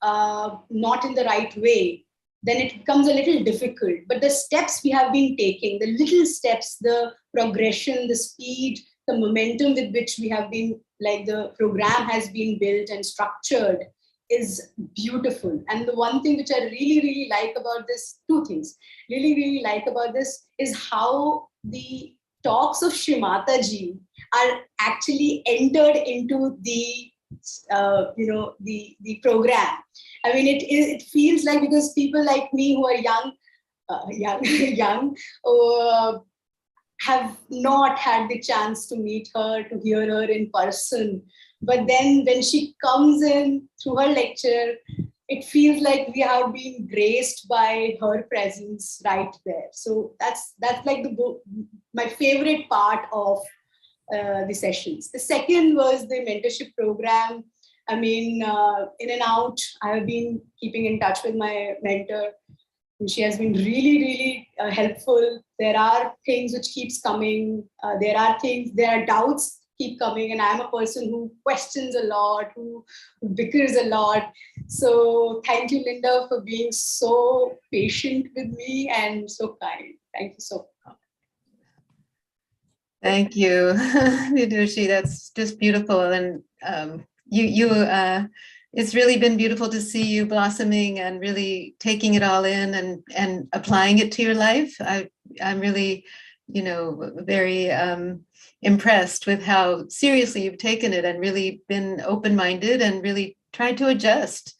not in the right way, then it becomes a little difficult. But the steps we have been taking, the little steps, the progression, the speed, the momentum with which we have been, like the program has been built and structured, is beautiful. And the one thing which I really, really like about this, two things, really, really like about this is how the talks of Shri Mataji are actually entered into the the program. I mean, it feels like, because people like me who are young, have not had the chance to meet her, to hear her in person. But then when she comes in through her lecture, it feels like we have been graced by her presence right there. So that's like my favorite part of the sessions. The second was the mentorship program. I mean, in and out, I have been keeping in touch with my mentor. And she has been really, really helpful. There are things which keeps coming. There are doubts keep coming. And I'm a person who questions a lot, who bickers a lot. So thank you, Linda, for being so patient with me and so kind. Thank you so much. Thank you, Vidushi. That's just beautiful. And it's really been beautiful to see you blossoming and really taking it all in and applying it to your life. I'm really, very impressed with how seriously you've taken it and really been open-minded and really tried to adjust.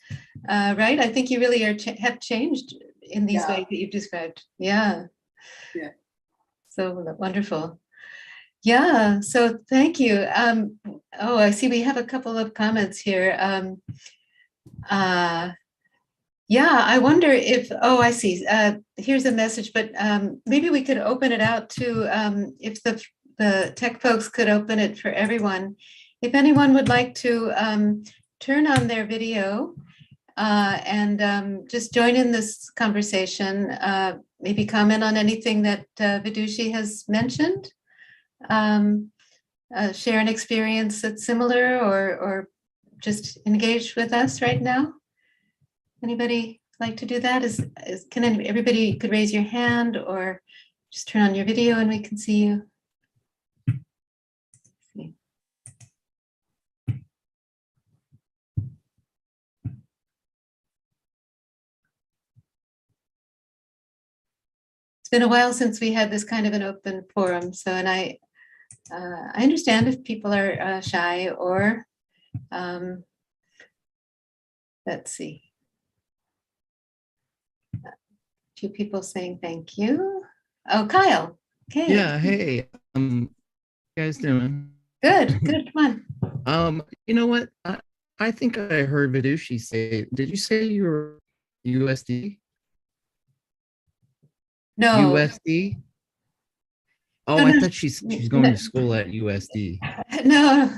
Right? I think you really have changed in these ways that you've described. Yeah. Yeah. So wonderful. Yeah, so thank you. I see we have a couple of comments here. I wonder if, I see, here's a message, but maybe we could open it out to, if the tech folks could open it for everyone. If anyone would like to turn on their video and just join in this conversation, maybe comment on anything that Vidushi has mentioned. Share an experience that's similar or just engage with us right now. Anybody like to do that? Everybody could raise your hand or just turn on your video and we can see you. It's been a while since we had this kind of an open forum, so, and I understand if people are shy or, let's see. A few people saying thank you. Oh, Kyle. Okay. Yeah. Hey, you guys doing? Good. Come on. You know what? I think I heard Vidushi say. Did you say you were USD? No. USD. Oh, no, I thought she's going to school at USD. No.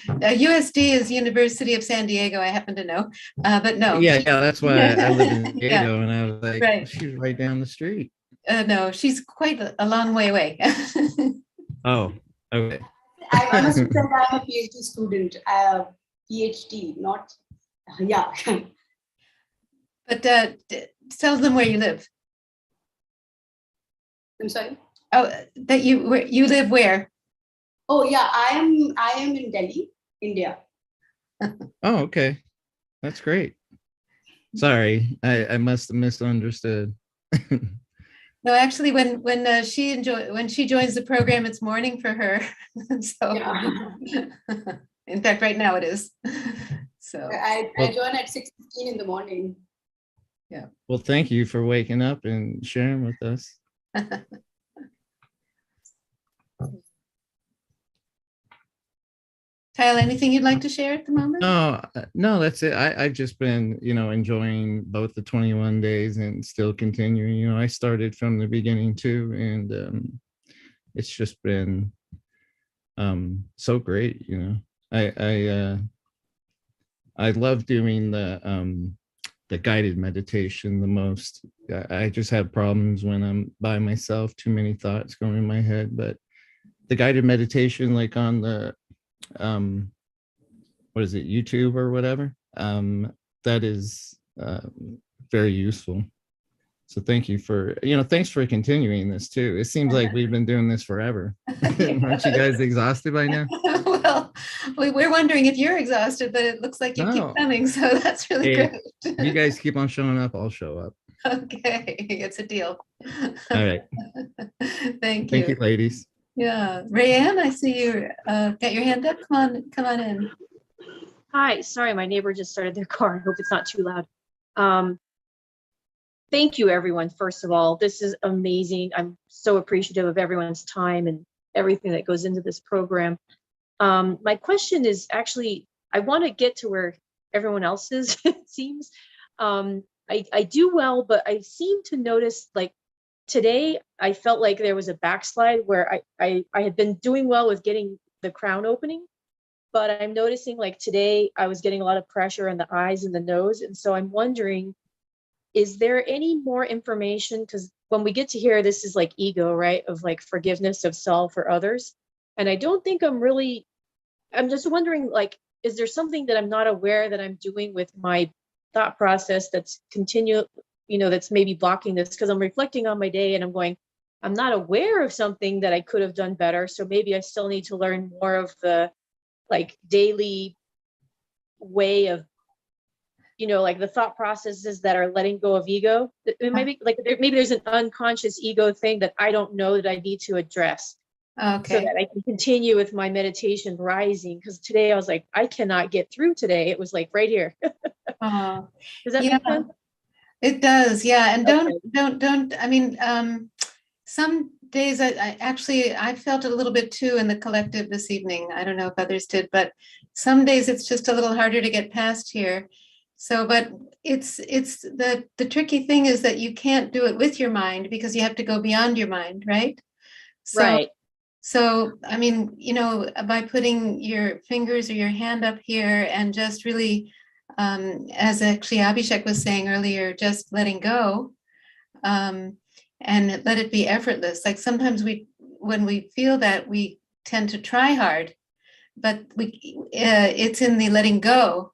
USD is University of San Diego, I happen to know, but no. Yeah, that's why I live in San Diego, and I was like, right. She's right down the street. No, she's quite a long way away. Oh, okay. I must say that I'm a PhD student. PhD, not, yeah. But tell them where you live. I'm sorry? Oh, that you live where? Oh yeah, I am in Delhi, India. Oh, okay. That's great. Sorry, I must have misunderstood. No, actually, when she joins the program, it's morning for her. So, yeah. In fact, right now it is. So I join at 6:15 in the morning. Yeah. Well, thank you for waking up and sharing with us. Kyle, anything you'd like to share at the moment? No, that's it. I've just been, enjoying both the 21 days and still continuing. I started from the beginning too, and it's just been so great. I love doing the guided meditation the most. I just have problems when I'm by myself, too many thoughts going in my head. But the guided meditation, like on the what is it, YouTube or whatever, that is very useful. So thank you for, thanks for continuing this too. It seems like we've been doing this forever. Aren't you guys exhausted by now? Well, we're wondering if you're exhausted, but it looks like you keep coming, so that's really Hey, good. you guys keep on showing up, I'll show up. Okay, it's a deal. All right. Thank Thank you. you, ladies. Yeah, Rayanne, I see you got your hand up. Come on in. Hi, sorry, my neighbor just started their car. I hope it's not too loud. Thank you, everyone. First of all, this is amazing. I'm so appreciative of everyone's time and everything that goes into this program. My question is actually, I want to get to where everyone else is, it seems. I do well, but I seem to notice, like today, I felt like there was a backslide where I had been doing well with getting the crown opening, but I'm noticing like today I was getting a lot of pressure in the eyes and the nose. And so I'm wondering, is there any more information? Because when we get to here, this is like ego, right? Of like forgiveness of self or others. And I don't think I'm just wondering, like, is there something that I'm not aware that I'm doing with my thought process that's that's maybe blocking this? Because I'm reflecting on my day and I'm going, I'm not aware of something that I could have done better. So maybe I still need to learn more of the like daily way of, like the thought processes that are letting go of ego. Maybe like maybe there's an unconscious ego thing that I don't know that I need to address. Okay. So that I can continue with my meditation rising. Because today I was like, I cannot get through today. It was like right here. Does that make sense? It does, yeah. And don't. I mean, some days I felt a little bit too in the collective this evening. I don't know if others did, but some days it's just a little harder to get past here. So, but it's the tricky thing is that you can't do it with your mind because you have to go beyond your mind, right? Right. So, I mean, by putting your fingers or your hand up here and just really, as actually Abhishek was saying earlier, just letting go and let it be effortless. Like sometimes when we feel that, we tend to try hard, but it's in the letting go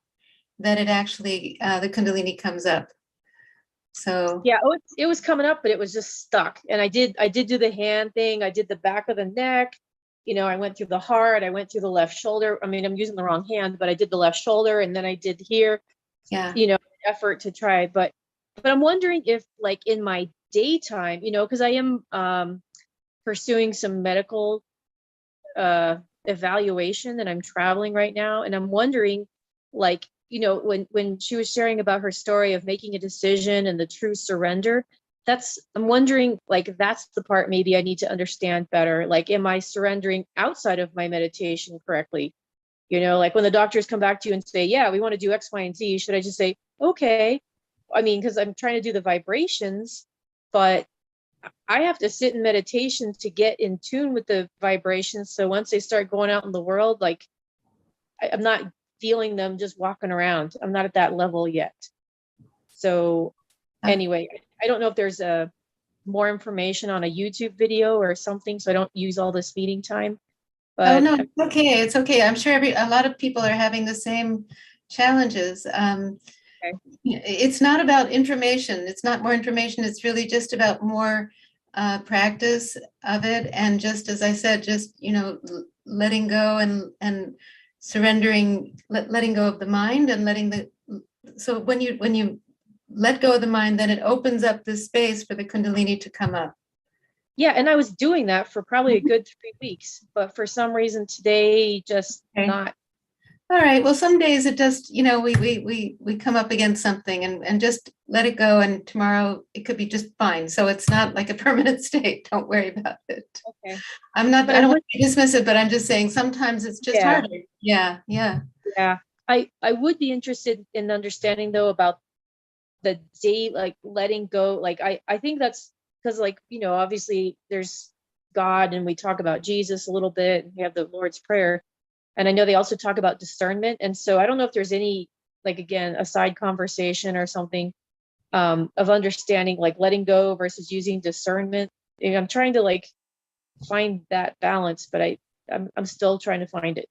that it actually, the Kundalini comes up. So yeah, it was coming up, but it was just stuck. And I did do the hand thing. I did the back of the neck. I went through the heart. I went through the left shoulder. I mean, I'm using the wrong hand, but I did the left shoulder, and then I did here. Yeah. Effort to try. But I'm wondering if, like, in my daytime, because I am pursuing some medical evaluation, and I'm traveling right now, and I'm wondering, like, when she was sharing about her story of making a decision and the true surrender, I'm wondering, like, that's the part maybe I need to understand better. Like, am I surrendering outside of my meditation correctly? Like when the doctors come back to you and say, yeah, we want to do X, Y, and Z, should I just say, okay? I mean, because I'm trying to do the vibrations, but I have to sit in meditation to get in tune with the vibrations. So once they start going out in the world, like, I'm not feeling them just walking around. I'm not at that level yet. So anyway, I don't know if there's more information on a YouTube video or something, so I don't use all this feeding time. But oh no, it's okay. It's okay. I'm sure a lot of people are having the same challenges. Okay. It's not about information. It's not more information. It's really just about more practice of it. And just as I said, just letting go and surrendering, letting go of the mind and so when you let go of the mind, then it opens up the space for the Kundalini to come up. Yeah, and I was doing that for probably a good 3 weeks, but for some reason today, just not. All right. Well, some days it just, we come up against something and just let it go. And tomorrow it could be just fine. So it's not like a permanent state. Don't worry about it. Okay. I don't want to dismiss it, but I'm just saying sometimes it's just harder. Yeah. Yeah. Yeah. I would be interested in understanding though about the day, like letting go. Like, I think that's because, like, obviously there's God and we talk about Jesus a little bit and we have the Lord's Prayer. And I know they also talk about discernment. And so I don't know if there's any, like, again, a side conversation or something of understanding, like letting go versus using discernment. And I'm trying to like find that balance, but I'm still trying to find it.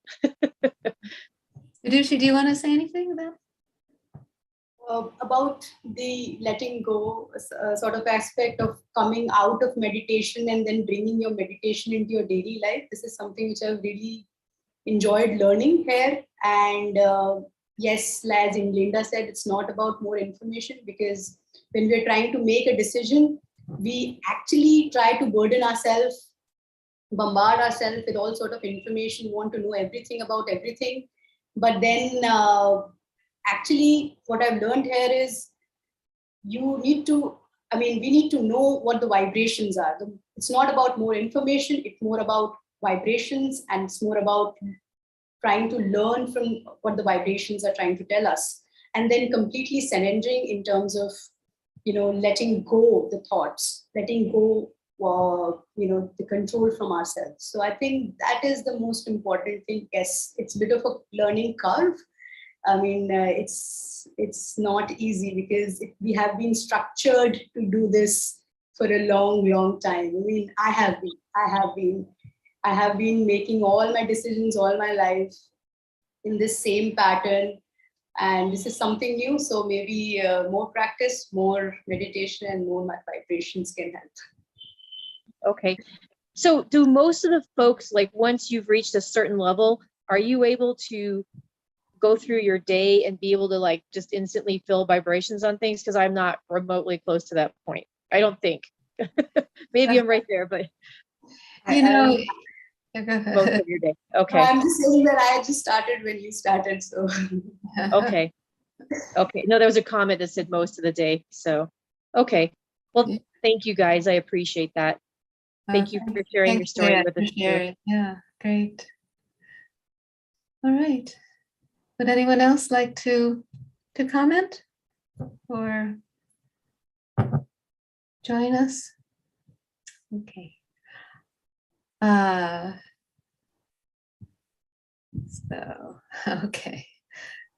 Vidushi, do you want to say anything about the letting go sort of aspect of coming out of meditation and then bringing your meditation into your daily life? This is something which I've really enjoyed learning here. And yes, as Linda said, it's not about more information, because when we're trying to make a decision, we actually try to burden ourselves, bombard ourselves with all sort of information, want to know everything about everything. But then actually what I've learned here is we need to know what the vibrations are. It's not about more information, it's more about vibrations, and it's more about trying to learn from what the vibrations are trying to tell us, and then completely surrendering in terms of, letting go the thoughts, letting go, the control from ourselves. So I think that is the most important thing. Yes, it's a bit of a learning curve. I mean, it's not easy, because we have been structured to do this for a long, long time. I mean, I have been making all my decisions all my life in this same pattern, and this is something new. So maybe more practice, more meditation, and more vibrations can help. Okay. So do most of the folks, like once you've reached a certain level, are you able to go through your day and be able to like just instantly feel vibrations on things? Because I'm not remotely close to that point. I don't think. Maybe I'm right there, but about? most of your day. Okay. I'm just saying that I just started when you started. So Okay. Okay. No, there was a comment that said most of the day. So, okay. Well, thank you guys. I appreciate that. Thank you for sharing your story with us. Yeah, great. All right. Would anyone else like to comment or join us? Okay. Okay.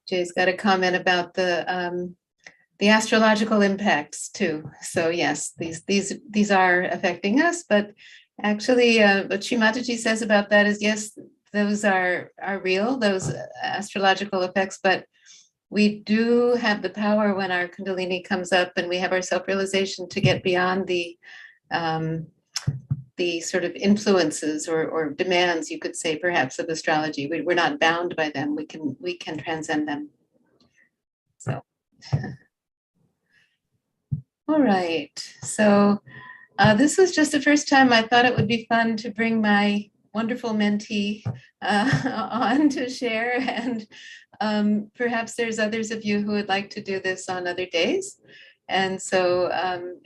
Jay's got a comment about the astrological impacts too. So yes, these are affecting us, but actually what Shri Mataji says about that is, yes, those are real, those astrological effects, but we do have the power when our Kundalini comes up and we have our self-realization to get beyond the sort of influences or demands, you could say, perhaps, of astrology. We're not bound by them. We can transcend them. So, all right. So this was just the first time I thought it would be fun to bring my wonderful mentee on to share, and perhaps there's others of you who would like to do this on other days, and so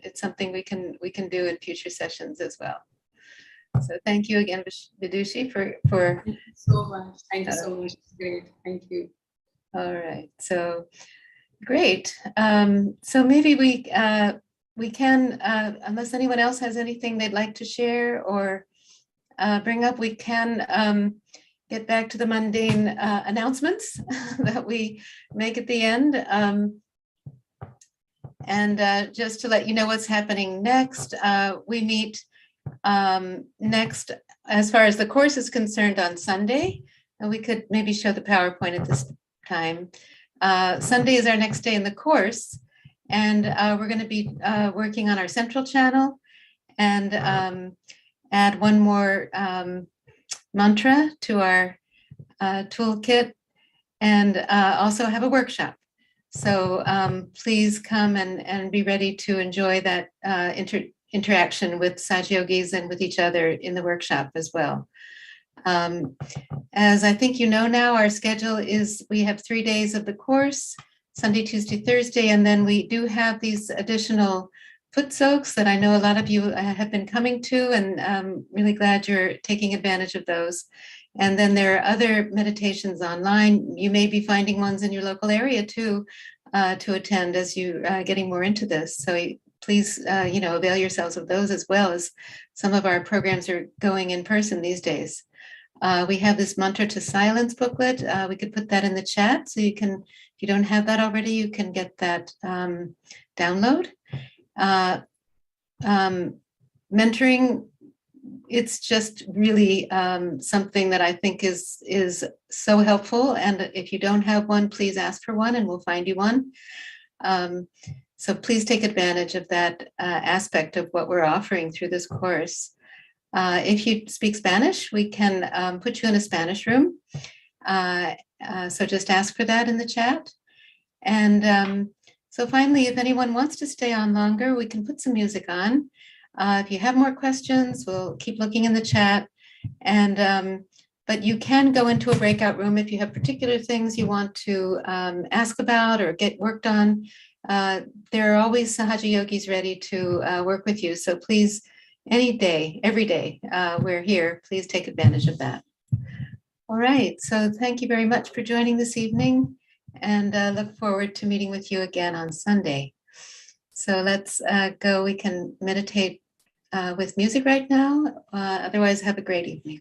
it's something we can do in future sessions as well. So thank you again, Vidushi, for thank you so much. Thank you so much. It's great. Thank you. All right. So great. So maybe we can, unless anyone else has anything they'd like to share or bring up, we can get back to the mundane announcements that we make at the end. And just to let you know what's happening next, we meet next, as far as the course is concerned, on Sunday, and we could maybe show the PowerPoint at this time. Sunday is our next day in the course, and we're going to be working on our central channel and add one more mantra to our toolkit, and also have a workshop. So please come and be ready to enjoy that interaction with Satyogis and with each other in the workshop as well. As I think you know now, our schedule is we have 3 days of the course, Sunday, Tuesday, Thursday, and then we do have these additional foot soaks that I know a lot of you have been coming to, and I'm really glad you're taking advantage of those. And then there are other meditations online. You may be finding ones in your local area too to attend as you getting more into this. So please, avail yourselves of those, as well as some of our programs are going in person these days. We have this mantra to silence booklet. We could put that in the chat, so you can, if you don't have that already, you can get that download. Mentoring, it's just really something that I think is so helpful. And if you don't have one, please ask for one and we'll find you one. So please take advantage of that aspect of what we're offering through this course. If you speak Spanish, we can put you in a Spanish room. So just ask for that in the chat. And so finally, if anyone wants to stay on longer, we can put some music on. If you have more questions, we'll keep looking in the chat. And but you can go into a breakout room if you have particular things you want to ask about or get worked on. There are always Sahaja yogis ready to work with you. So please, any day, every day, we're here. Please take advantage of that. All right. So thank you very much for joining this evening, and look forward to meeting with you again on Sunday. So let's go. We can meditate with music right now. Otherwise, have a great evening.